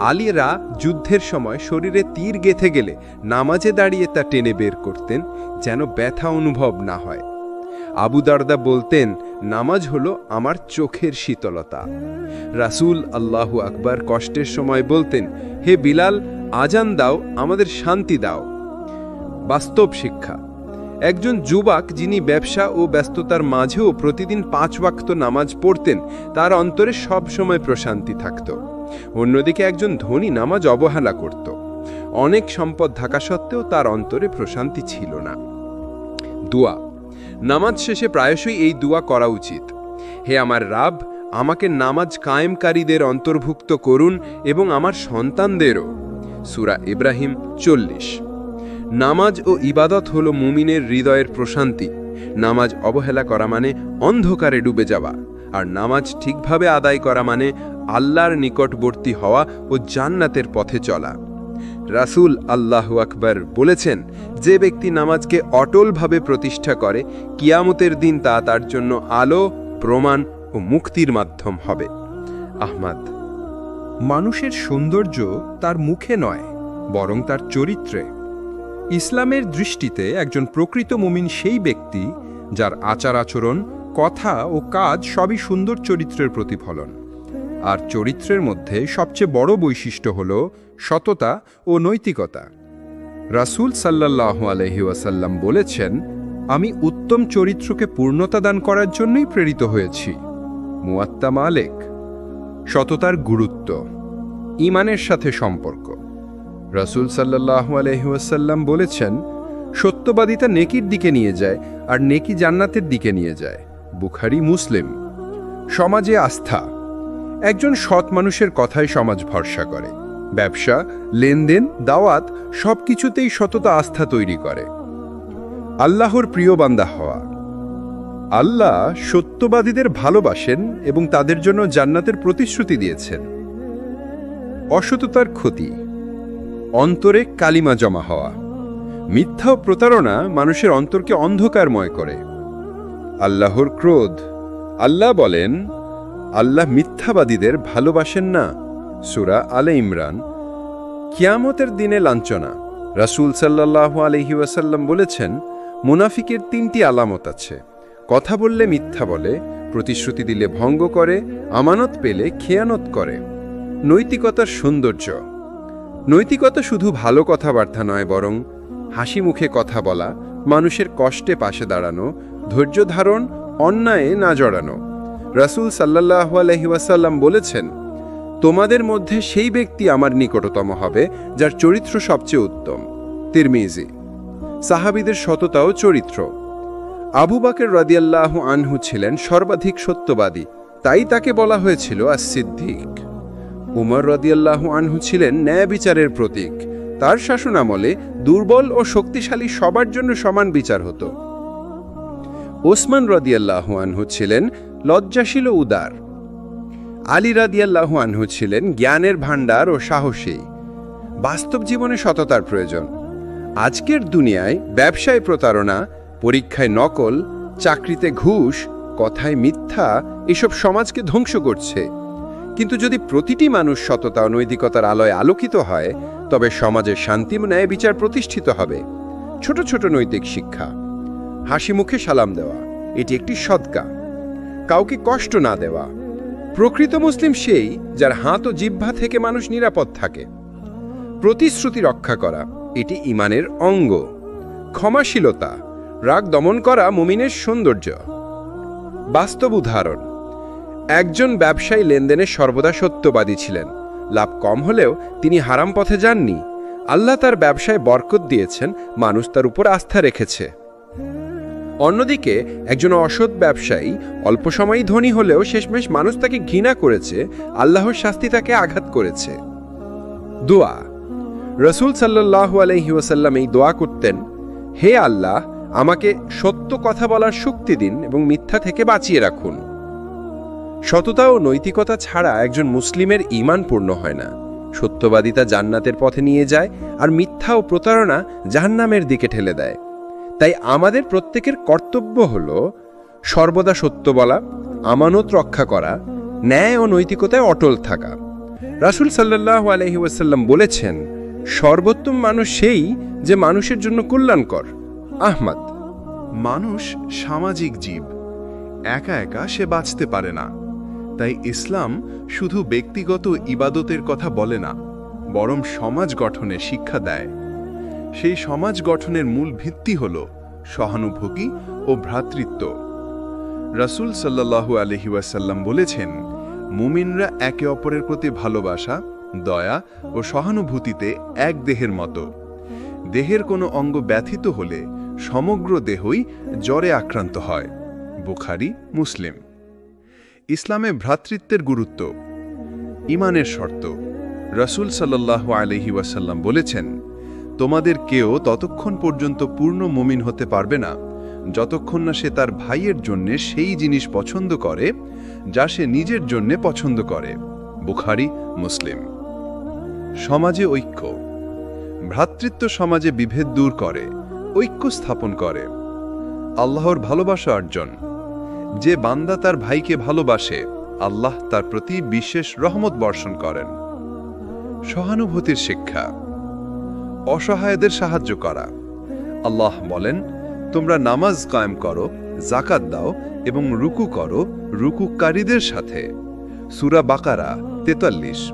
আলীরা যুদ্ধের সময় শরীরে তীর গেঁথে গেলে নামাজে দাঁড়িয়ে তা টেনে বের করতেন যেন ব্যথা অনুভব না হয়। আবু দারদা বলতেন, নামাজ হলো আমার চোখের শীতলতা। রাসূল আল্লাহু আকবার কষ্টের সময় বলতেন, হে বিলাল, আজান দাও, আমাদের শান্তি দাও। বাস্তব শিক্ষা। একজন যুবক যিনি ব্যবসা ও ব্যস্ততার মাঝেও প্রতিদিন ৫ ওয়াক্ত নামাজ পড়তেন, তার অন্তরে সব সময় প্রশান্তি থাকত। অন্যদিকে একজন ধনী নামাজ অবহেলা করত। অনেক সম্পদ থাকা সত্ত্বেও তার অন্তরে প্রশান্তি ছিল না। দোয়া। নামাজ শেষে প্রায়শই এই দোয়া করা উচিত। হে আমার রাব, আমাকে নামাজ কায়েমকারীদের অন্তর্ভুক্ত করুন এবং আমার সন্তানদেরও। সূরা ইব্রাহিম 40। নামাজ ও ইবাদত হল মুমিনের হৃদয়ের প্রশান্তি। নামাজ অবহেলা করা মানে অন্ধকারে ডুবে যাওয়া, আর নামাজ ঠিকভাবে আদায় করা মানে আল্লাহর নিকটবর্তী হওয়া ও জান্নাতের পথে চলা। রাসূল আল্লাহু আকবার বলেছেন, যে ব্যক্তি নামাজকে অটলভাবে প্রতিষ্ঠা করে, কিয়ামতের দিন তা তার জন্য আলো, প্রমাণ ও মুক্তির মাধ্যম হবে। আহমদ। মানুষের সৌন্দর্য তার মুখে নয়, বরং তার চরিত্রে। ইসলামের দৃষ্টিতে একজন প্রকৃত মুমিন সেই ব্যক্তি যার আচার আচরণ, কথা ও কাজ সবই সুন্দর চরিত্রের প্রতিফলন। আর চরিত্রের মধ্যে সবচেয়ে বড় বৈশিষ্ট্য হল সততা ও নৈতিকতা। রাসূল সাল্লাল্লাহু আলাইহি ওয়াসাল্লাম বলেছেন, আমি উত্তম চরিত্রকে পূর্ণতা দান করার জন্যই প্রেরিত হয়েছি। মুয়াত্তা মালিক। সততার গুরুত্ব, ঈমানের সাথে সম্পর্ক। রাসূল সাল্লাল্লাহু আলাইহি ওয়াসাল্লাম বলেছেন, সত্যবাদিতা নেকির দিকে নিয়ে যায় আর নেকি জান্নাতের দিকে নিয়ে যায়। বুখারী, মুসলিম। সমাজে আস্থা। একজন সৎ মানুষের কথায় সমাজ ভরসা করে। ব্যবসা, লেনদেন, দাওয়াত সবকিছুতেই সততা আস্থা তৈরি করে। আল্লাহর প্রিয় বান্দা হওয়া। আল্লাহ সত্যবাদীদের ভালোবাসেন এবং তাদের জন্য জান্নাতের প্রতিশ্রুতি দিয়েছেন। অসততার ক্ষতি। অন্তরে কালিমা জমা হওয়া। মিথ্যা ও প্রতারণা মানুষের অন্তরকে অন্ধকারময় করে। আল্লাহর ক্রোধ। আল্লাহ বলেন, আল্লাহ মিথ্যাবাদীদের ভালোবাসেন না। সূরা আলে ইমরান। কিয়ামতের দিনে লাঞ্ছনা। রাসূল সাল্লাল্লাহু আলাইহি ওয়াসাল্লাম বলেছেন, মুনাফিকের 3টি আলামত আছে। কথা বললে মিথ্যা বলে, প্রতিশ্রুতি দিলে ভঙ্গ করে, আমানত পেলে খেয়ানত করে। নৈতিকতার সৌন্দর্য। নৈতিকতা শুধু ভালো কথাবার্তা নয়, বরং হাসি মুখে কথা বলা, মানুষের কষ্টে পাশে দাঁড়ানো, ধৈর্য ধারণ, অন্যায়ে না জড়ানো। রাসূল সাল্লাল্লাহু আলাইহি ওয়াসাল্লাম বলেছেন, তোমাদের মধ্যে সেই ব্যক্তি আমার নিকটতম হবে যার চরিত্র সবচেয়ে উত্তম। তিরমিজি। সাহাবীদের সততা ও চরিত্র। আবু বকর রাদিয়াল্লাহু আনহু ছিলেন সর্বাধিক সত্যবাদী, তাই তাকে বলা হয়েছিল আস-সিদ্দিক। উমর রাদিয়াল্লাহু আনহু ছিলেন ন্যায় বিচারের প্রতীক। তার শাসনামলে দুর্বল ও শক্তিশালী সবার জন্য সমান বিচার হতো। ওসমান রাদিয়াল্লাহু আনহু ছিলেন লজ্জাশীল ও উদার। আলী রাদিয়াল্লাহু আনহু ছিলেন জ্ঞানের ভাণ্ডার ও সাহসী। বাস্তব জীবনে সততার প্রয়োজন। আজকের দুনিয়ায় ব্যবসায় প্রতারণা, পরীক্ষায় নকল, চাকরিতে ঘুষ, কথায় মিথ্যা এসব সমাজকে ধ্বংস করছে। কিন্তু যদি প্রতিটি মানুষ সততা ও নৈতিকতার আলোয় আলোকিত হয়, তবে সমাজের শান্তি ও ন্যায় বিচার প্রতিষ্ঠিত হবে। ছোট ছোট নৈতিক শিক্ষা। হাসি মুখে সালাম দেওয়া, এটি একটি সদকা। কাউকে কষ্ট না দেওয়া। প্রকৃত মুসলিম সেই যার হাত ও জিহ্বা থেকে মানুষ নিরাপদ থাকে। প্রতিশ্রুতি রক্ষা করা, এটি ঈমানের অঙ্গ। ক্ষমাশীলতা, রাগ দমন করা মুমিনের সৌন্দর্য। বাস্তব উদাহরণ। একজন ব্যবসায়ী লেনদেনে সর্বদা সত্যবাদী ছিলেন। লাভ কম হলেও তিনি হারাম পথে যাননি। আল্লাহ তার ব্যবসায় বরকত দিয়েছেন, মানুষ তার উপর আস্থা রেখেছে। অন্যদিকে একজন অসৎ ব্যবসায়ী অল্প সময়ই ধনী হলেও শেষমেশ মানুষ তাকে ঘৃণা করেছে, আল্লাহর শাস্তি তাকে আঘাত করেছে। দোয়া। রাসূল সাল্লাল্লাহু আলাইহি ওয়াসাল্লাম এই দোয়া করতেন, হে আল্লাহ, আমাকে সত্য কথা বলার শক্তি দিন এবং মিথ্যা থেকে বাঁচিয়ে রাখুন। সততা ও নৈতিকতা ছাড়া একজন মুসলিমের ঈমান পূর্ণ হয় না। সত্যবাদিতা জান্নাতের পথে নিয়ে যায়, আর মিথ্যা ও প্রতারণা জাহান্নামের দিকে ঠেলে দেয়। তাই আমাদের প্রত্যেকের কর্তব্য হল সর্বদা সত্য বলা, আমানত রক্ষা করা, ন্যায় ও নৈতিকতায় অটল থাকা। রাসূল সাল্লাল্লাহু আলাইহি ওয়াসাল্লাম বলেছেন, সর্বোত্তম মানুষ সেই যে মানুষের জন্য কল্যাণকর। আহমদ। মানুষ সামাজিক জীব। একা একা সে বাঁচতে পারে না। তাই ইসলাম শুধু ব্যক্তিগত ইবাদতের কথা বলে না, বরং সমাজ গঠনে শিক্ষা দেয়। সেই সমাজ গঠনের মূল ভিত্তি হল সহানুভূতি ও ভ্রাতৃত্ব। রাসূল সাল্লাল্লাহু আলাইহি ওয়াসাল্লাম বলেছেন, মুমিনরা একে অপরের প্রতি ভালোবাসা দয়া ও সহানুভূতিতে এক দেহের মতো। দেহের কোনো অঙ্গ ব্যথিত হলে সমগ্র দেহই জ্বরে আক্রান্ত হয়। বুখারী, মুসলিম। ইসলামে ভ্রাতৃত্বের গুরুত্ব। ঈমানের শর্ত। রাসূল সাল্লাল্লাহু আলাইহি ওয়াসাল্লাম বলেছেন, তোমাদের কেউ ততক্ষণ পর্যন্ত পূর্ণ মুমিন হতে পারবে না যতক্ষণ না সে তার ভাইয়ের জন্য সেই জিনিস পছন্দ করে যা সে নিজের জন্য পছন্দ করে। বুখারী, মুসলিম। সমাজে ঐক্য। ভ্রাতৃত্ব সমাজে বিভেদ দূর করে, ঐক্য স্থাপন করে। আল্লাহর ভালোবাসা অর্জন। যে বান্দা তার ভাইকে ভালোবাসে, আল্লাহ তার প্রতি বিশেষ রহমত বর্ষণ করেন। সহানুভূতির শিক্ষা। অসহায়দের সাহায্য করা। আল্লাহ বলেন, তোমরা নামাজ কায়েম করো, যাকাত দাও এবং রুকু করো রুকুকারীদের সাথে। সূরা বাকারা ৪৩।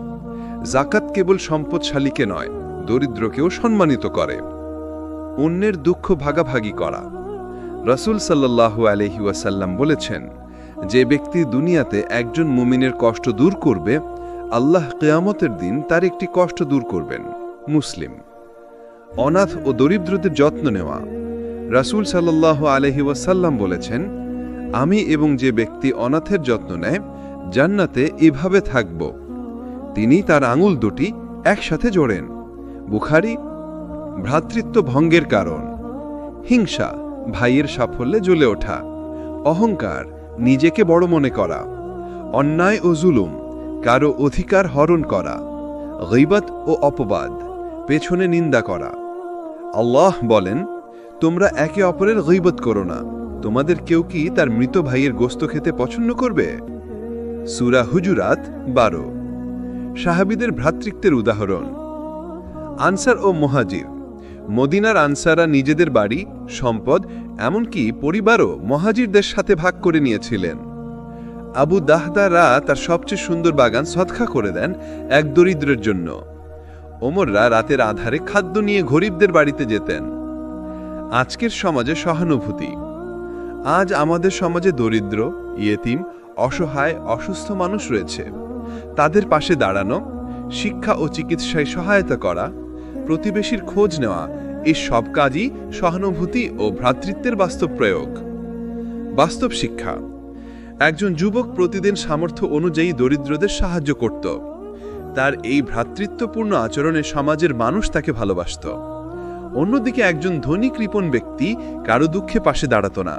যাকাত কেবল সম্পদশালীকে নয়, দরিদ্রকেও সম্মানিত করে। অন্যের দুঃখ ভাগাভাগি করা। রাসূল সাল্লাল্লাহু আলাইহি ওয়াসাল্লাম বলেছেন, যে ব্যক্তি দুনিয়াতে একজন মুমিনের কষ্ট দূর করবে, আল্লাহ কিয়ামতের দিন তার একটি কষ্ট দূর করবেন। মুসলিম। অনাথ ও দরিদ্রদের যত্ন নেওয়া। রাসূল সাল্লাল্লাহু আলাইহি ওয়াসাল্লাম বলেছেন, আমি এবং যে ব্যক্তি অনাথের যত্ন নেয় জান্নাতে এভাবে থাকব। তিনি তার আঙুল দুটি একসাথে জোড়েন। বুখারী। ভ্রাতৃত্ব ভঙ্গের কারণ। হিংসা, ভাইয়ের সাফল্যে জ্বলে ওঠা। অহংকার, নিজেকে বড় মনে করা। অন্যায় ও জুলুম, কারো অধিকার হরণ করা। গীবত ও অপবাদ, পেছনে নিন্দা করা। আল্লাহ বলেন, তোমরা একে অপরের গীবত করো না। তোমাদের কেউ কি তার মৃত ভাইয়ের গোশত খেতে পছন্দ করবে? সূরা হুজুরাত ১২। সাহাবীদের ভ্রাতৃত্বের উদাহরণ। আনসার ও মুহাজির। মদিনার আনসাররা নিজেদের বাড়ি, সম্পদ, এমনকি পরিবারও মুহাজিরদের সাথে ভাগ করে নিয়েছিলেন। আবু দাহদারা তার সবচেয়ে সুন্দর বাগান সদকা করে দেন এক দরিদ্রের জন্য। ওমররা রাতের আধারে খাদ্য নিয়ে গরিবদের বাড়িতে যেতেন। আজকের সমাজে সহানুভূতি। আজ আমাদের সমাজে দরিদ্র, ইয়েতিম, অসহায়, অসুস্থ মানুষ রয়েছে। তাদের পাশে দাঁড়ানো, শিক্ষা ও চিকিৎসায় সহায়তা করা, প্রতিবেশীর খোঁজ নেওয়া, এই সব কাজই সহানুভূতি ও ভ্রাতৃত্বের বাস্তব প্রয়োগ। বাস্তব শিক্ষা। একজন যুবক প্রতিদিন সামর্থ্য অনুযায়ী দরিদ্রদের সাহায্য করত। তার এই ভ্রাতৃত্বপূর্ণ আচরণে সমাজের মানুষ তাকে ভালোবাসত। অন্যদিকে একজন ধনী কৃপণ ব্যক্তি কারো দুঃখে পাশে দাঁড়াত না।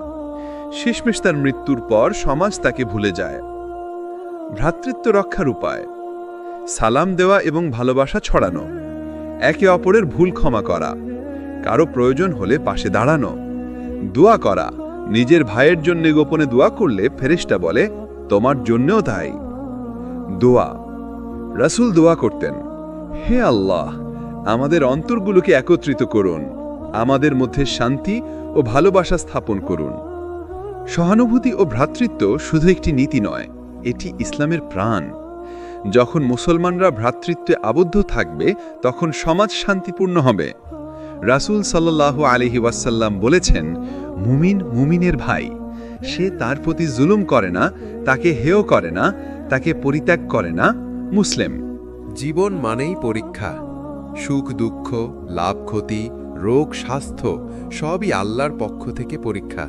শেষমেশ তার মৃত্যুর পর সমাজ তাকে ভুলে যায়। ভ্রাতৃত্ব রক্ষার উপায়। সালাম দেওয়া এবং ভালোবাসা ছড়ানো। একে অপরের ভুল ক্ষমা করা। কারো প্রয়োজন হলে পাশে দাঁড়ানো। দোয়া করা। নিজের ভাইয়ের জন্য গোপনে দোয়া করলে ফেরেশতা বলে, তোমার জন্যও তাই। দোয়া। রাসূল দোয়া করতেন, হে আল্লাহ, আমাদের অন্তরগুলোকে একত্রিত করুন, আমাদের মধ্যে শান্তি ও ভালোবাসা স্থাপন করুন। সহানুভূতি ও ভ্রাতৃত্ব শুধু একটি নীতি নয়, এটি ইসলামের প্রাণ। যখন মুসলমানরা ভ্রাতৃত্বে আবদ্ধ থাকবে, তখন সমাজ শান্তিপূর্ণ হবে। রাসূল সাল্লাল্লাহু আলাইহি ওয়াসাল্লাম বলেছেন, মুমিন মুমিনের ভাই। সে তার প্রতি জুলুম করে না, তাকে হেয় করে না, তাকে পরিত্যাগ করে না। মুসলিম। জীবন মানেই পরীক্ষা। সুখ দুঃখ, লাভ ক্ষতি, রোগ স্বাস্থ্য সবই আল্লাহর পক্ষ থেকে পরীক্ষা।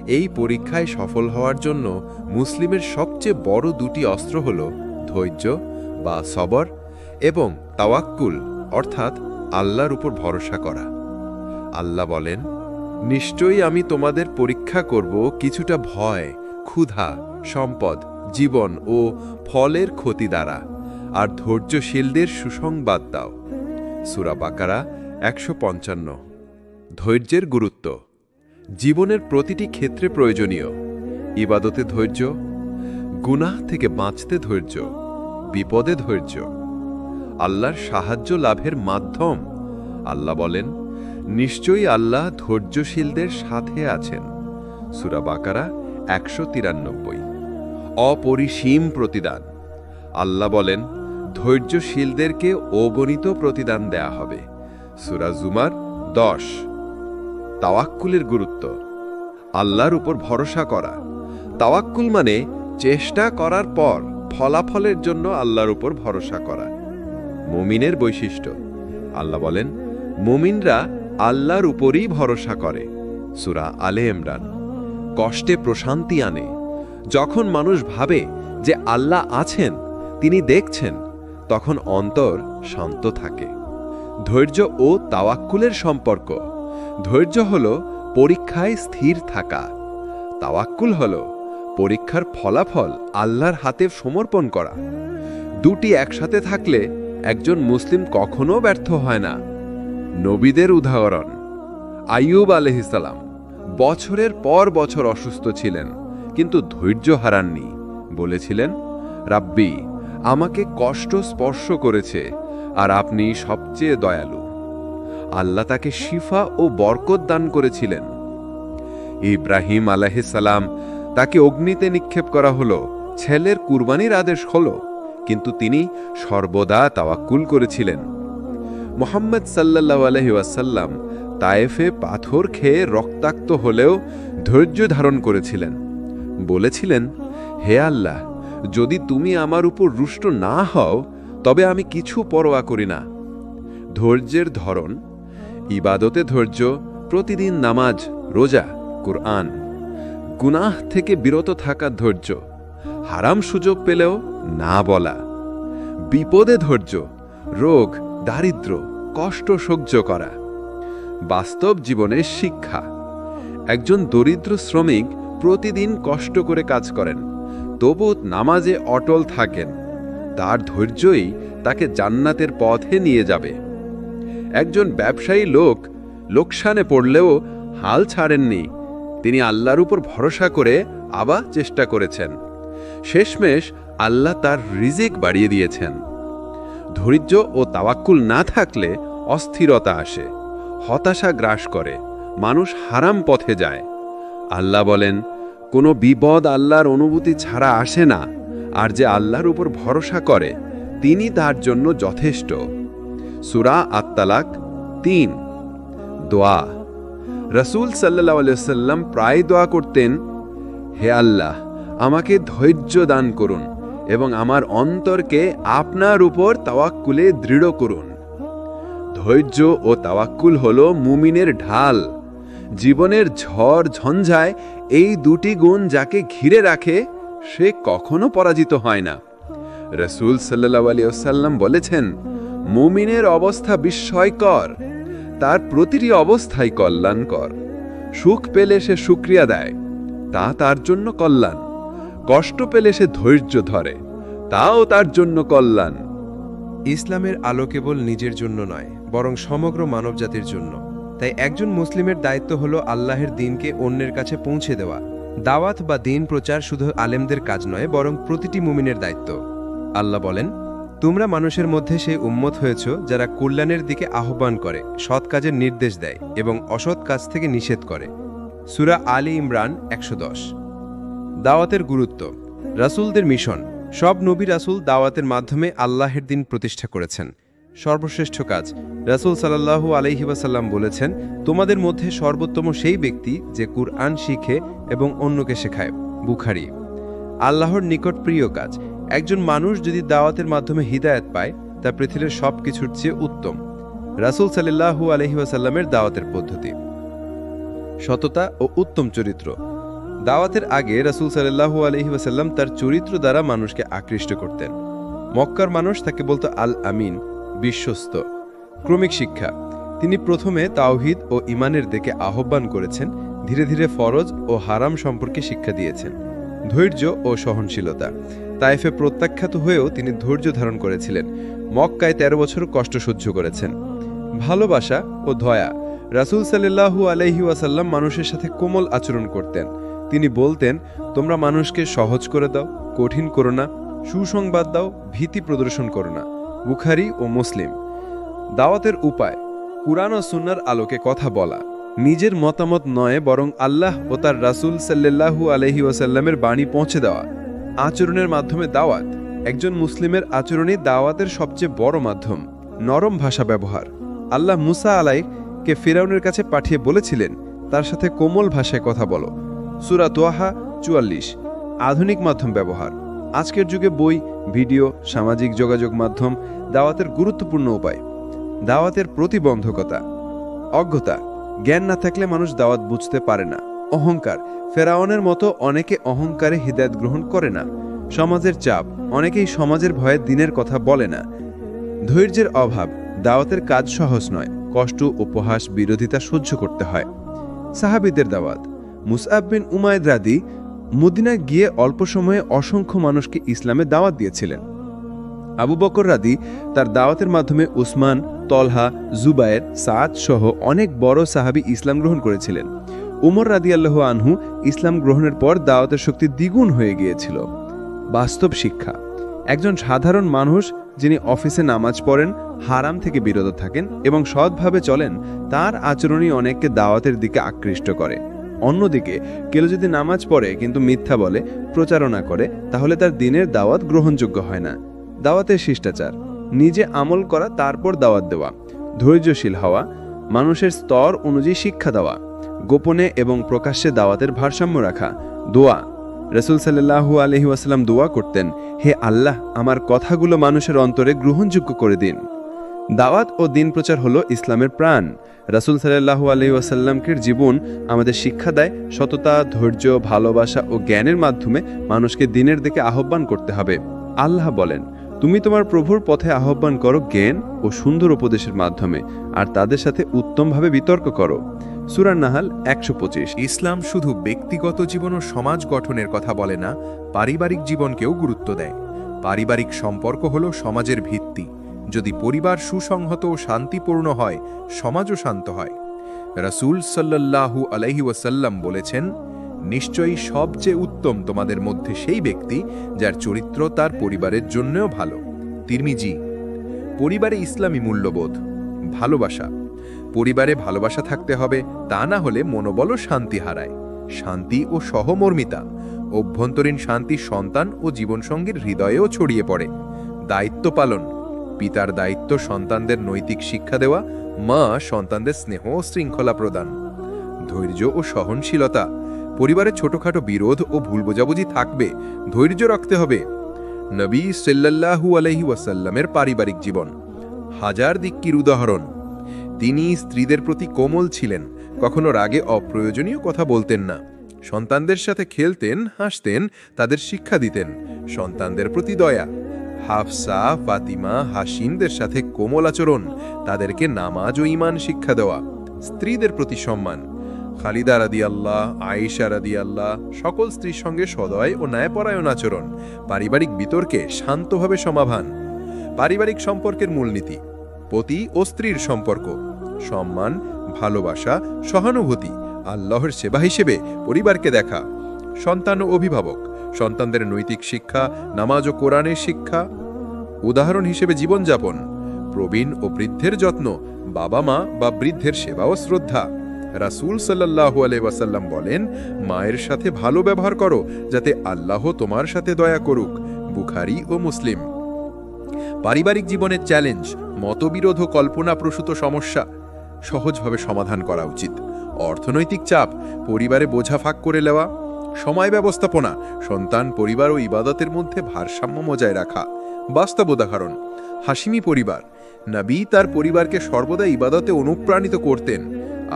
এই পরীক্ষায় সফল হওয়ার জন্য মুসলিমের সবচেয়ে বড় দুটি অস্ত্র হল ধৈর্য বা সবর এবং তাওয়াক্কুল অর্থাৎ আল্লাহর উপর ভরসা করা। আল্লাহ বলেন, নিশ্চয়ই আমি তোমাদের পরীক্ষা করব কিছুটা ভয়, ক্ষুধা, সম্পদ, জীবন ও ফলের ক্ষতি দ্বারা, আর ধৈর্যশীলদের সুসংবাদ দাও। সূরা বাকারা ১৫৫। ধৈর্যের গুরুত্ব। জীবনের প্রতিটি ক্ষেত্রে প্রয়োজনীয়। ইবাদতে ধৈর্য, গুনাহ থেকে বাঁচতে ধৈর্য, বিপদে ধৈর্য, আল্লাহর সাহায্য লাভের মাধ্যম। আল্লাহ বলেন, নিশ্চয়ই আল্লাহ ধৈর্যশীলদের সাথে আছেন। সূরা বাকারা ১৯৩। অপরিসীম প্রতিদান। আল্লাহ বলেন, ধৈর্যশীলদেরকে অগণিত প্রতিদান দেয়া হবে। সূরা জুমার ১০। তাওয়াক্কুলের গুরুত্ব। আল্লাহর উপর ভরসা করা। তাওয়াক্কুল মানে চেষ্টা করার পর ফলাফলের জন্য আল্লাহর উপর ভরসা করা। মুমিনের বৈশিষ্ট্য। আল্লাহ বলেন, মুমিনরা আল্লাহর উপরই ভরসা করে। সূরা আলে ইমরান। কষ্টে প্রশান্তি আনে। যখন মানুষ ভাবে যে আল্লাহ আছেন, তিনি দেখছেন, তখন অন্তর শান্ত থাকে। ধৈর্য ও তাওয়াক্কুলের সম্পর্ক। ধৈর্য হল পরীক্ষায় স্থির থাকা। তাওয়াক্কুল হল পরীক্ষার ফলাফল আল্লাহর হাতে সমর্পণ করা। দুটি একসাথে থাকলে একজন মুসলিম কখনো ব্যর্থ হয় না। নবীদের উদাহরণ। আইয়ুব আলাইহিস সালাম বছরের পর বছর অসুস্থ ছিলেন, কিন্তু ধৈর্য হারাননি। বলেছিলেন, রাব্বি, আমাকে কষ্ট স্পর্শ করেছে, আর আপনি সবচেয়ে দয়ালু। আল্লাহ তাকে শিফা ও বরকত দান করেছিলেন। ইব্রাহিম আলাইহিস সালাম, তাকে অগ্নিতে নিক্ষেপ করা হলো, ছেলের কুরবানির আদেশ হলো, কিন্তু তিনি সর্বদা তাওয়াক্কুল করেছিলেন। মুহাম্মদ সাল্লাল্লাহু আলাইহি ওয়াসাল্লাম তায়েফে পাথর খেয়ে রক্তাক্ত হলেও ধৈর্য ধারণ করেছিলেন। বলেছিলেন, হে আল্লাহ, যদি তুমি আমার উপর রুষ্ট না হও, তবে আমি কিছু পরোয়া করি না। ধৈর্যের ধরন। ইবাদতে ধৈর্য, প্রতিদিন নামাজ, রোজা, কুরআন। গুনাহ থেকে বিরত থাকার ধৈর্য, হারাম সুযোগ পেলেও না বলা। বিপদে ধৈর্য, রোগ, দারিদ্র্য, কষ্ট সহ্য করা। বাস্তব জীবনের শিক্ষা। একজন দরিদ্র শ্রমিক প্রতিদিন কষ্ট করে কাজ করেন, তবু নামাজে অটল থাকেন। তার ধৈর্যই তাকে জান্নাতের পথে নিয়ে যাবে। একজন ব্যবসায়ী লোক লোকসানে পড়লেও হাল ছাড়েননি। তিনি আল্লাহর উপর ভরসা করে আবার চেষ্টা করেছেন। শেষমেশ আল্লাহ তার রিজিক বাড়িয়ে দিয়েছেন। ধৈর্য ও তাওয়াক্কুল না থাকলে অস্থিরতা আসে, হতাশা গ্রাস করে, মানুষ হারাম পথে যায়। আল্লাহ বলেন, কোনো বিপদ আল্লাহর অনুভূতি ছাড়া আসে না, আর যে আল্লাহর উপর ভরসা করে তিনি তার জন্য যথেষ্ট। সূরা আত-তালাক ৩। দোয়া। রাসূল সাল্লাল্লাহু আলাইহি ওয়াসাল্লাম প্রায় দোয়া করতেন, হে আল্লাহ, আমাকে ধৈর্য দান করুন এবং আমার অন্তরকে আপনার উপর তাওয়াক্কুলে দৃঢ় করুন। ধৈর্য ও তাওয়াক্কুল হল মুমিনের ঢাল। জীবনের ঝড় ঝঞ্ঝায় এই দুটি গুণ যাকে ঘিরে রাখে, সে কখনো পরাজিত হয় না। রাসূল সাল্লাল্লাহু আলাইহি ওয়াসাল্লাম বলেছেন, মুমিনের অবস্থা বিস্ময়কর, তার প্রতিটি অবস্থাই কল্যাণকর। সুখ পেলে সে শুকরিয়া দেয়, তা তার জন্য কল্যাণ। কষ্ট পেলে সে ধৈর্য ধরে, তাও তার জন্য কল্যাণ। ইসলামের আলো কেবল নিজের জন্য নয়, বরং সমগ্র মানবজাতির জন্য। তাই একজন মুসলিমের দায়িত্ব হল আল্লাহের দ্বীনকে অন্যের কাছে পৌঁছে দেওয়া। দাওয়াত বা দ্বীন প্রচার শুধু আলেমদের কাজ নয়, বরং প্রতিটি মুমিনের দায়িত্ব। আল্লাহ বলেন, তোমরা মানুষের মধ্যে সেই উম্মত হয়েছ যারা কল্যাণের দিকে আহ্বান করে, সৎ কাজের নির্দেশ দেয় এবং অসৎ কাজ থেকে নিষেধ করে। সূরা আলী ইমরান ১১০। দাওয়াতের গুরুত্ব। রাসূলদের মিশন। সব নবী রাসূল দাওয়াতের মাধ্যমে আল্লাহের দ্বীন প্রতিষ্ঠা করেছেন। সর্বশ্রেষ্ঠ কাজ। রাসূল সাল্লাল্লাহু আলাইহি ওয়াসাল্লাম বলেছেন, তোমাদের মধ্যে সর্বোত্তম সেই ব্যক্তি যে কুরআন শিখে এবং অন্যকে শেখায়। বুখারী। আল্লাহর নিকট প্রিয় কাজ। একজন মানুষ যদি দাওয়াতের মাধ্যমে হিদায়াত পায়, তা পৃথিবীর সব কিছুর চেয়ে উত্তম। রাসূল সাল্লাল্লাহু আলাইহি ওয়াসাল্লামের দাওয়াতের পদ্ধতি। সততা ও উত্তম চরিত্র। দাওয়াতের আগে রাসূল সাল্লাল্লাহু আলাইহি ওয়াসাল্লাম তার চরিত্র দ্বারা মানুষকে আকৃষ্ট করতেন। মক্কার মানুষ তাকে বলতো আল আমিন, বিশ্বস্ত। ক্রমিক শিক্ষা। তিনি প্রথমে তাওহীদ ও ঈমানের দিকে আহ্বান করেছেন, ধীরে ধীরে ফরজ ও হারাম সম্পর্কে শিক্ষা দিয়েছেন। ধৈর্য ও সহনশীলতা। তায়েফে প্রত্যাখ্যাত হয়েও তিনি ধৈর্য ধারণ করেছিলেন। মক্কায় ১৩ বছর কষ্ট সহ্য করেছেন। ভালোবাসা ও দয়া। রাসূল সাল্লাল্লাহু আলাইহি ওয়াসাল্লাম মানুষের সাথে কোমল আচরণ করতেন। তিনি বলতেন, তোমরা মানুষকে সহজ করে দাও, কঠিন করো না, সুসংবাদ দাও, ভীতি প্রদর্শন করো না। বুখারী ও মুসলিম। দাওয়াতের উপায়। কুরআন ও সুন্নাহর আলোকে কথা বলা। নিজের মতামত নয়, বরং আল্লাহ ও তার রাসূল সাল্লাল্লাহু আলাইহি ওয়াসাল্লামের বাণী পৌঁছে দেওয়া। আচরণের মাধ্যমে দাওয়াত। একজন মুসলিমের আচরণই দাওয়াতের সবচেয়ে বড় মাধ্যম। নরম ভাষা ব্যবহার। আল্লাহ মুসা আলাইহিকে ফিরআউনের কাছে পাঠিয়ে বলেছিলেন, তার সাথে কোমল ভাষায় কথা বলো। সূরা তোহা ৪৪। আধুনিক মাধ্যম ব্যবহার। আজকের যুগে বই, ভিডিও, সামাজিক যোগাযোগ মাধ্যম দাওয়াতের গুরুত্বপূর্ণ উপায়। দাওয়াতের প্রতিবন্ধকতা: অজ্ঞতা, জ্ঞান না থাকলে মানুষ দাওয়াত বুঝতে পারে না। অহংকার, ফেরাউনের মতো অনেকে অহংকারে হিদায়াত গ্রহণ করে না। সমাজের চাপ, অনেকেই সমাজের ভয়ে দ্বীনের কথা বলে না। ধৈর্যের অভাব, দাওয়াতের কাজ সহজ নয়, কষ্ট, উপহাস, বিরোধিতা সহ্য করতে হয়। সাহাবীদের দাওয়াত: মুসআব বিন উমাইর রাদি মদিনায় গিয়ে অল্প সময়ে অসংখ্য মানুষকে ইসলামে দাওয়াত দিয়েছিলেন। আবু বকর রাদি তার দাওয়াতের মাধ্যমে উসমান, তলহা, জুবায়ের, সাদ সহ অনেক বড় সাহাবী ইসলাম গ্রহণ করেছিলেন। উমর রাদিয়াল্লাহু আনহু ইসলাম গ্রহণের পর দাওয়াতের শক্তি দ্বিগুণ হয়ে গিয়েছিল। বাস্তব শিক্ষা: একজন সাধারণ মানুষ যিনি অফিসে নামাজ পড়েন, হারাম থেকে বিরত থাকেন এবং সৎভাবে চলেন, তার আচরণই অনেককে দাওয়াতের দিকে আকৃষ্ট করে। অন্যদিকে কেউ যদি নামাজ পড়ে কিন্তু মিথ্যা বলে, প্রচারণা করে, তাহলে তার দ্বীনের দাওয়াত গ্রহণযোগ্য হয় না। দাওয়াতের শিষ্টাচার: নিজে আমল করা, তারপর দাওয়াত দেওয়া। ধৈর্যশীল হওয়া, মানুষের স্তর অনুযায়ী শিক্ষা দেওয়া। গোপনে এবং প্রকাশ্যে দাওয়াতের ভারসাম্য রাখা। দোয়া: রাসূল সাল্লাল্লাহু আলাইহি ওয়াসাল্লাম দোয়া করতেন, হে আল্লাহ, আমার কথাগুলো মানুষের অন্তরে গ্রহণযোগ্য করে দিন। দাওয়াত ও দ্বীন প্রচার হলো ইসলামের প্রাণ। রাসূল সাল্লাল্লাহু আলাইহি ওয়াসাল্লামের জীবন আমাদের শিক্ষা দেয়, সততা, ধৈর্য, ভালোবাসা ও জ্ঞানের মাধ্যমে মানুষকে দ্বীনের দিকে আহ্বান করতে হবে। আল্লাহ বলেন, তুমি তোমার প্রভুর পথে আহ্বান করো জ্ঞান ও সুন্দর উপদেশের মাধ্যমে, আর তাদের সাথে উত্তমভাবে বিতর্ক করো। সূরা নাহাল 125। ইসলাম শুধু ব্যক্তিগত জীবন ও সমাজ গঠনের কথা বলে না, পারিবারিক জীবনকেও গুরুত্ব দেয়। পারিবারিক সম্পর্ক হল সমাজের ভিত্তি। যদি পরিবার সুসংহত ও শান্তিপূর্ণ হয়, সমাজও শান্ত হয়। রাসূল সাল্লাল্লাহু আলাইহি ওয়াসাল্লাম বলেছেন, নিশ্চয়ই সবচেয়ে উত্তম তোমাদের মধ্যে সেই ব্যক্তি যার চরিত্র তার পরিবারের জন্যও ভালো। তিরমিজি। পরিবারে ইসলামী মূল্যবোধ: ভালোবাসা। পরিবারে ভালোবাসা থাকতে হবে, তা না হলে মনোবল ও শান্তি হারায়। শান্তি ও সহমর্মিতা: অভ্যন্তরীণ শান্তি সন্তান ও জীবনসঙ্গীর হৃদয়েও ছড়িয়ে পড়ে। দায়িত্ব পালন: পিতার দায়িত্ব সন্তানদের নৈতিক শিক্ষা দেওয়া, মা সন্তানদের স্নেহ ও শৃঙ্খলা প্রদান। ধৈর্য ও সহনশীলতা: পরিবারে ছোটখাটো বিরোধ ও ভুল বোঝাবুঝি থাকবে, ধৈর্য রাখতে হবে। নবী সাল্লাল্লাহু আলাইহি ওয়াসাল্লামের পারিবারিক জীবন হাজার দিক্কির উদাহরণ। তিনি স্ত্রীদের প্রতি কোমল ছিলেন, কখনো রাগে অপ্রয়োজনীয় কথা বলতেন না। সন্তানদের সাথে খেলতেন, হাসতেন, তাদের শিক্ষা দিতেন। সন্তানদের প্রতি দয়া: হাফসা, ফাতিমা, হাসিনদের সাথে কোমল আচরণ, তাদেরকে নামাজ ও ঈমান শিক্ষা দেওয়া। স্ত্রীদের প্রতি সম্মান: খালিদা রাদিয়াল্লাহ, আয়েশা রাদিয়াল্লাহ, সকল স্ত্রীর সঙ্গে সদয় ও ন্যায়পরায়ণ আচরণ। পারিবারিক বিতর্কে শান্তভাবে সমাধান। পারিবারিক সম্পর্কের মূলনীতি: পতি ও স্ত্রীর সম্পর্ক সম্মান, ভালোবাসা, সহানুভূতি, আল্লাহর সেবা হিসেবে পরিবারকে দেখা। সন্তান ও অভিভাবক: সন্তানদের নৈতিক শিক্ষা, নামাজ ও কোরআনের শিক্ষা, উদাহরণ হিসেবে জীবনযাপন। প্রবীণ ও বৃদ্ধের যত্ন: বাবা মা বা বৃদ্ধের সেবা ও শ্রদ্ধা। রাসূল সাল্লাল্লাহু আলাইহি ওয়াসাল্লাম বলেন, মায়ের সাথে ভালো ব্যবহার করো, যাতে আল্লাহ তোমার সাথে দয়া করুক। বুখারী ও মুসলিম। পারিবারিক জীবনের চ্যালেঞ্জ, মতবিরোধ ও কল্পনাপ্রসূত সমস্যা সহজভাবে সমাধান করা উচিত। অর্থনৈতিক চাপ, পরিবারে বোঝা ভাগ করে নেওয়া। সময় ব্যবস্থাপনা, সন্তান, পরিবার ও ইবাদতের মধ্যে ভারসাম্য বজায় রাখা। বাস্তব উদাহরণ: হাশিমি পরিবার। নবী তার পরিবারকে সর্বদা ইবাদতে অনুপ্রাণিত করতেন।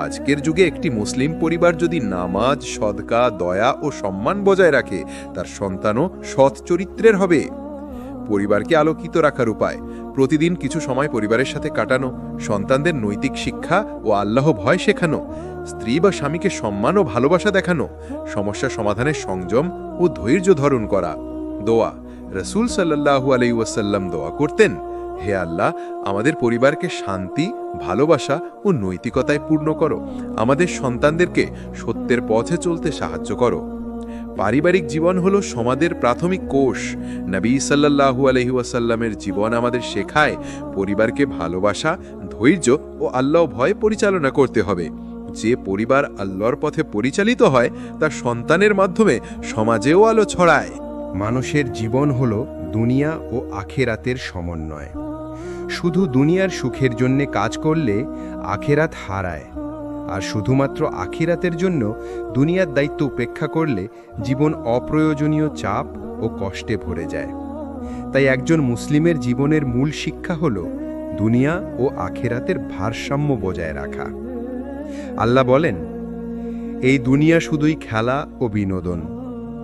আজকের যুগে একটি মুসলিম পরিবার যদি নামাজ, সদকা, দয়া ও সম্মান বজায় রাখে, তার সন্তানও সৎ চরিত্রের হবে। পরিবারকে আলোকিত রাখার উপায়: প্রতিদিন কিছু সময় পরিবারের সাথে কাটানো, সন্তানদের নৈতিক শিক্ষা ও আল্লাহ ভয় শেখানো, স্ত্রী বা স্বামীকে সম্মান ও ভালোবাসা দেখানো, সমস্যা সমাধানে সংযম ও ধৈর্য ধারণ করা। দোয়া: রাসূল সাল্লাল্লাহু আলাইহি ওয়াসাল্লাম দোয়া করতেন, হে আল্লাহ, আমাদের পরিবারকে শান্তি, ভালোবাসা ও নৈতিকতায় পূর্ণ করো। আমাদের সন্তানদেরকে সত্যের পথে চলতে সাহায্য করো। পারিবারিক জীবন হলো সমাজের প্রাথমিক কোষ। নবী সাল্লাল্লাহু আলাইহি ওয়াসাল্লামের জীবন আমাদের শেখায় পরিবারকে ভালোবাসা, ধৈর্য ও আল্লাহ ভয় পরিচালনা করতে হবে। যে পরিবার আল্লাহর পথে পরিচালিত হয়, তার সন্তানের মাধ্যমে সমাজেও আলো ছড়ায়। মানুষের জীবন হল দুনিয়া ও আখেরাতের সমন্বয়। শুধু দুনিয়ার সুখের জন্যে কাজ করলে আখেরাত হারায়, আর শুধুমাত্র আখিরাতের জন্য দুনিয়ার দায়িত্ব উপেক্ষা করলে জীবন অপ্রয়োজনীয় চাপ ও কষ্টে ভরে যায়। তাই একজন মুসলিমের জীবনের মূল শিক্ষা হল দুনিয়া ও আখিরাতের ভারসাম্য বজায় রাখা। আল্লাহ বলেন, এই দুনিয়া শুধুই খেলা ও বিনোদন,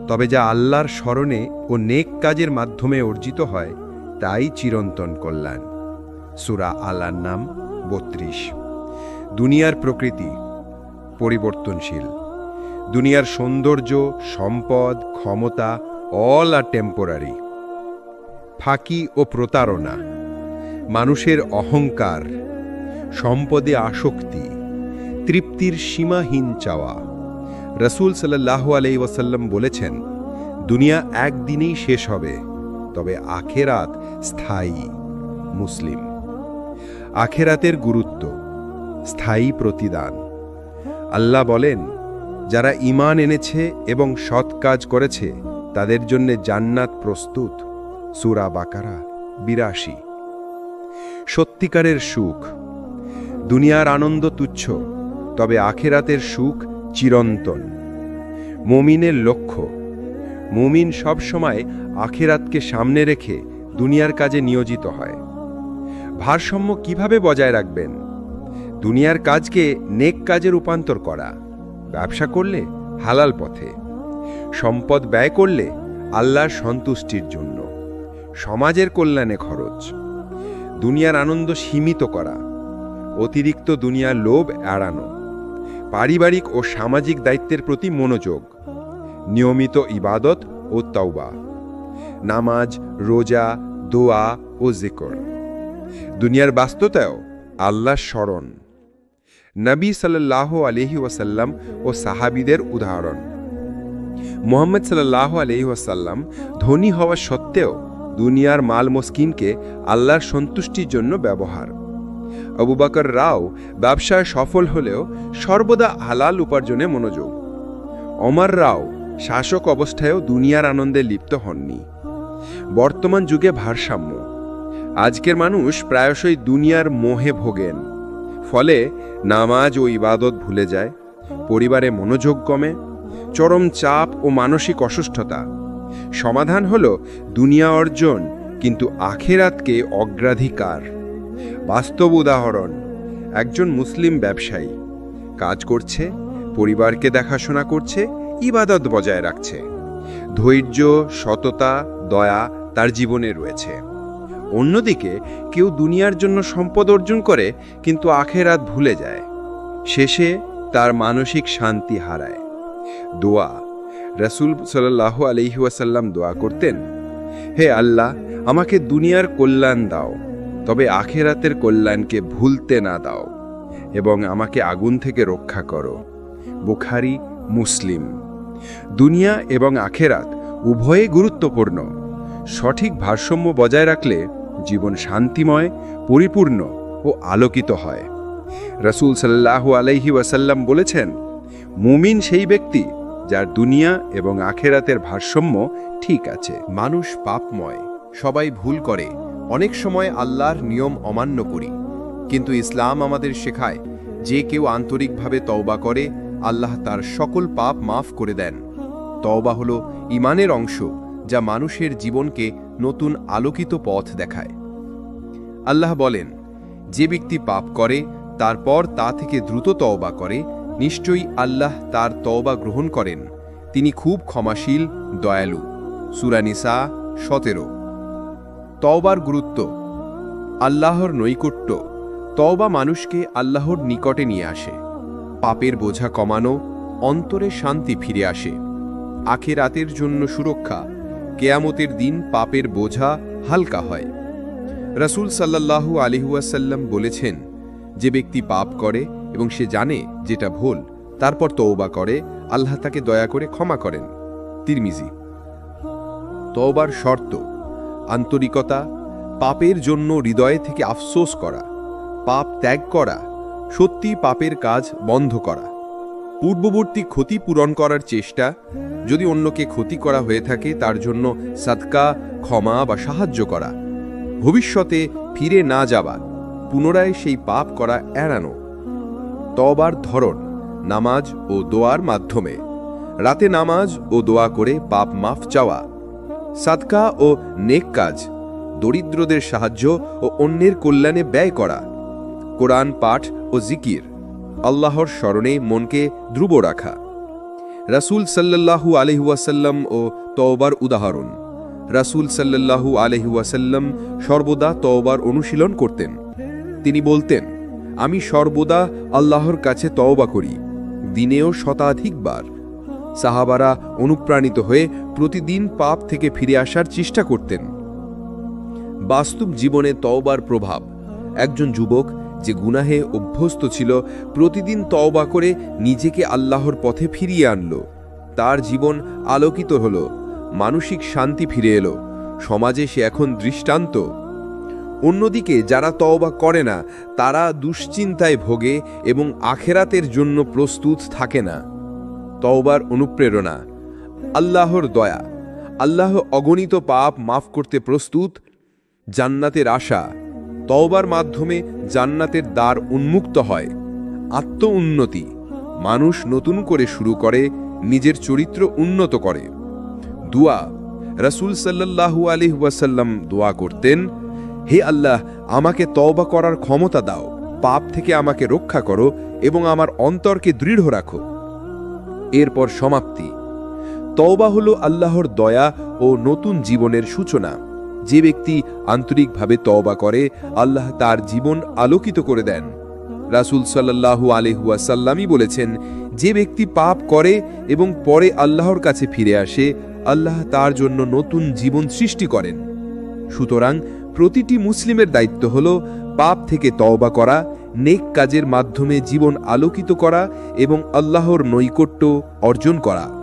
তবে যা আল্লাহর স্মরণে ও নেক কাজের মাধ্যমে অর্জিত হয় তাই চিরন্তন কল্যাণ। সূরা আল-আনআম ৩২। দুনিয়ার প্রকৃতি পরিবর্তনশীল। দুনিয়ার সৌন্দর্য, সম্পদ, ক্ষমতা অল আর টেম্পোরারি। ফাঁকি ও প্রতারণা, মানুষের অহংকার, সম্পদে আসক্তি, তৃপ্তির সীমাহীন চাওয়া। রাসূল সাল্লাল্লাহু আলাইহি ওয়াসাল্লাম বলেছেন, দুনিয়া একদিনেই শেষ হবে, তবে আখেরাত স্থায়ী। মুসলিম। আখেরাতের গুরুত্ব, স্থায়ী প্রতিদান। আল্লাহ বলেন, যারা ঈমান এনেছে এবং সৎ কাজ করেছে তাদের জন্য জান্নাত প্রস্তুত। সূরা বাকারা ৮২। সত্যিকারের সুখ, দুনিয়ার আনন্দ তুচ্ছ, তবে আখেরাতের সুখ চিরন্তন। মুমিনের লক্ষ্য, মুমিন সবসময় আখেরাতকে সামনে রেখে দুনিয়ার কাজে নিয়োজিত হয়। ভারসাম্য কিভাবে বজায় রাখবেন? দুনিয়ার কাজকে নেক কাজে রূপান্তর করা, ব্যবসা করলে হালাল পথে, সম্পদ ব্যয় করলে আল্লাহর সন্তুষ্টির জন্য, সমাজের কল্যাণে খরচ, দুনিয়ার আনন্দ সীমিত করা, অতিরিক্ত দুনিয়ার লোভ এড়ানো, পারিবারিক ও সামাজিক দায়িত্বের প্রতি মনোযোগ, নিয়মিত ইবাদত ও তাওবা, নামাজ, রোজা, দোয়া ও জিকর। দুনিয়ার বাস্তবতায়ও আল্লাহর স্মরণ। নবী সাল্লাল্লাহু আলাইহি ওয়াসাল্লাম ও সাহাবীদের উদাহরণ। মুহাম্মদ সাল্লাল্লাহু আলাইহি ওয়াসাল্লাম ধনী হওয়া সত্ত্বেও দুনিয়ার মাল মস্কিনকে আল্লাহর সন্তুষ্টির জন্য ব্যবহার। আবু বকর রাও ব্যবসায় সফল হলেও সর্বদা হালাল উপার্জনে মনোযোগ। ওমর রাও শাসক অবস্থায়ও দুনিয়ার আনন্দে লিপ্ত হননি। বর্তমান যুগে ভারসাম্য। আজকের মানুষ প্রায়শই দুনিয়ার মোহে ভোগেন, ফলে নামাজ ও ইবাদত ভুলে যায়, পরিবারে মনোযোগ কমে, চরম চাপ ও মানসিক অসুস্থতা। সমাধান হল দুনিয়া অর্জন, কিন্তু আখেরাতকে অগ্রাধিকার। বাস্তব উদাহরণ, একজন মুসলিম ব্যবসায়ী কাজ করছে, পরিবারকে দেখাশোনা করছে, ইবাদত বজায় রাখছে। ধৈর্য, সততা, দয়া তার জীবনে রয়েছে। অন্যদিকে কেউ দুনিয়ার জন্য সম্পদ অর্জন করে কিন্তু আখেরাত ভুলে যায়, শেষে তার মানসিক শান্তি হারায়। দোয়া। রাসূল সাল্লাল্লাহু আলাইহি ওয়াসাল্লাম দোয়া করতেন, হে আল্লাহ, আমাকে দুনিয়ার কল্যাণ দাও, তবে আখেরাতের কল্যাণকে ভুলতে না দাও, এবং আমাকে আগুন থেকে রক্ষা করো। বুখারী, মুসলিম। দুনিয়া এবং আখেরাত উভয়ই গুরুত্বপূর্ণ। সঠিক ভারসাম্য বজায় রাখলে জীবন শান্তিময়, পরিপূর্ণ ও আলোকিত হয়। রাসূল সাল্লাল্লাহু আলাইহি ওয়াসাল্লাম বলেছেন, মুমিন সেই ব্যক্তি যার দুনিয়া এবং আখেরাতের ভারসাম্য ঠিক আছে। মানুষ পাপময়, সবাই ভুল করে, অনেক সময় আল্লাহর নিয়ম অমান্য করি, কিন্তু ইসলাম আমাদের শেখায় যে কেউ আন্তরিকভাবে তওবা করে আল্লাহ তার সকল পাপ মাফ করে দেন। তওবা হলো ঈমানের অংশ, যা মানুষের জীবনকে নতুন আলোকিত পথ দেখায়। আল্লাহ বলেন, যে ব্যক্তি পাপ করে তারপর তা থেকে দ্রুত তওবা করে, নিশ্চয়ই আল্লাহ তার তওবা গ্রহণ করেন, তিনি খুব ক্ষমাশীল, দয়ালু। সূরা নিসা ১৭। তওবার গুরুত্ব। আল্লাহর নৈকট্য। তওবা মানুষকে আল্লাহর নিকটে নিয়ে আসে। পাপের বোঝা কমানো, অন্তরে শান্তি ফিরে আসে। আখিরাতের জন্য সুরক্ষা। কিয়ামতের দিন পাপের বোঝা হালকা হয়। রাসূল সাল্লাল্লাহু আলাইহি ওয়াসাল্লাম বলেছেন, যে ব্যক্তি পাপ করে এবং সে জানে যেটা ভুল, তারপর তওবা করে, আল্লাহ তাকে দয়া করে ক্ষমা করেন। তিরমিজি। তওবার শর্ত। আন্তরিকতা, পাপের জন্য হৃদয় থেকে আফসোস করা, পাপ ত্যাগ করা, সত্যি পাপের কাজ বন্ধ করা, পূর্ববর্তী ক্ষতি পূরণ করার চেষ্টা, যদি অন্যকে ক্ষতি করা হয়ে থাকে তার জন্য সাদকা, ক্ষমা বা সাহায্য করা, ভবিষ্যতে ফিরে না যাওয়া, পুনরায় সেই পাপ করা এড়ানো। তওবার ধরন নামাজ ও দোয়ার মাধ্যমে, রাতে নামাজ ও দোয়া করে পাপ মাফ চাওয়া, সাদকা ও নেক কাজ, দরিদ্রদের সাহায্য ও অন্যের কল্যাণে ব্যয় করা, কোরআন পাঠ ও জিকির, আল্লাহর স্মরণে মনকে ধ্রুব রাখা। রাসূল সাল্লাল্লাহু আলাইহি ওয়াসাল্লাম ও তওবার উদাহরণ। রাসূল সাল্লাল্লাহু আলাইহি ওয়াসাল্লাম সর্বদা তওবার অনুশীলন করতেন। তিনি বলতেন, আমি সর্বদা আল্লাহর কাছে তওবা করি, দিনেও শতাধিকবার। সাহাবারা অনুপ্রাণিত হয়ে প্রতিদিন পাপ থেকে ফিরে আসার চেষ্টা করতেন। বাস্তব জীবনে তওবার প্রভাব। একজন যুবক যে গুনাহে অভ্যস্ত ছিল, প্রতিদিন তওবা করে নিজেকে আল্লাহর পথে ফিরিয়ে আনল। তার জীবন আলোকিত হল, মানসিক শান্তি ফিরে এলো, সমাজে সে এখন দৃষ্টান্ত। অন্যদিকে যারা তওবা করে না, তারা দুশ্চিন্তায় ভোগে এবং আখেরাতের জন্য প্রস্তুত থাকে না। তওবার অনুপ্রেরণা। আল্লাহর দয়া। আল্লাহ অগণিত পাপ মাফ করতে প্রস্তুত। জান্নাতের আশা। তওবার মাধ্যমে জান্নাতের দ্বার উন্মুক্ত হয়। আত্ম উন্নতি। মানুষ নতুন করে শুরু করে, নিজের চরিত্র উন্নত করে। দুয়া। রাসূল সাল্লাল্লাহু আলাইহি ওয়াসাল্লাম দোয়া করতেন, হে আল্লাহ, আমাকে তওবা করার ক্ষমতা দাও, পাপ থেকে আমাকে রক্ষা করো এবং আমার অন্তরকে দৃঢ় রাখো। এরপর সমাপ্তি। তওবা হলো আল্লাহর দয়া ও নতুন জীবনের সূচনা। যে ব্যক্তি আন্তরিকভাবে তওবা করে, আল্লাহ তার জীবন আলোকিত করে দেন। রাসূল সাল্লাল্লাহু আলাইহি ওয়াসাল্লামই বলেছেন, যে ব্যক্তি পাপ করে এবং পরে আল্লাহর কাছে ফিরে আসে, আল্লাহ তার জন্য নতুন জীবন সৃষ্টি করেন। সুতরাং প্রতিটি মুসলিমের দায়িত্ব হল পাপ থেকে তওবা করা, নেক কাজের মাধ্যমে জীবন আলোকিত করা এবং আল্লাহর নৈকট্য অর্জন করা।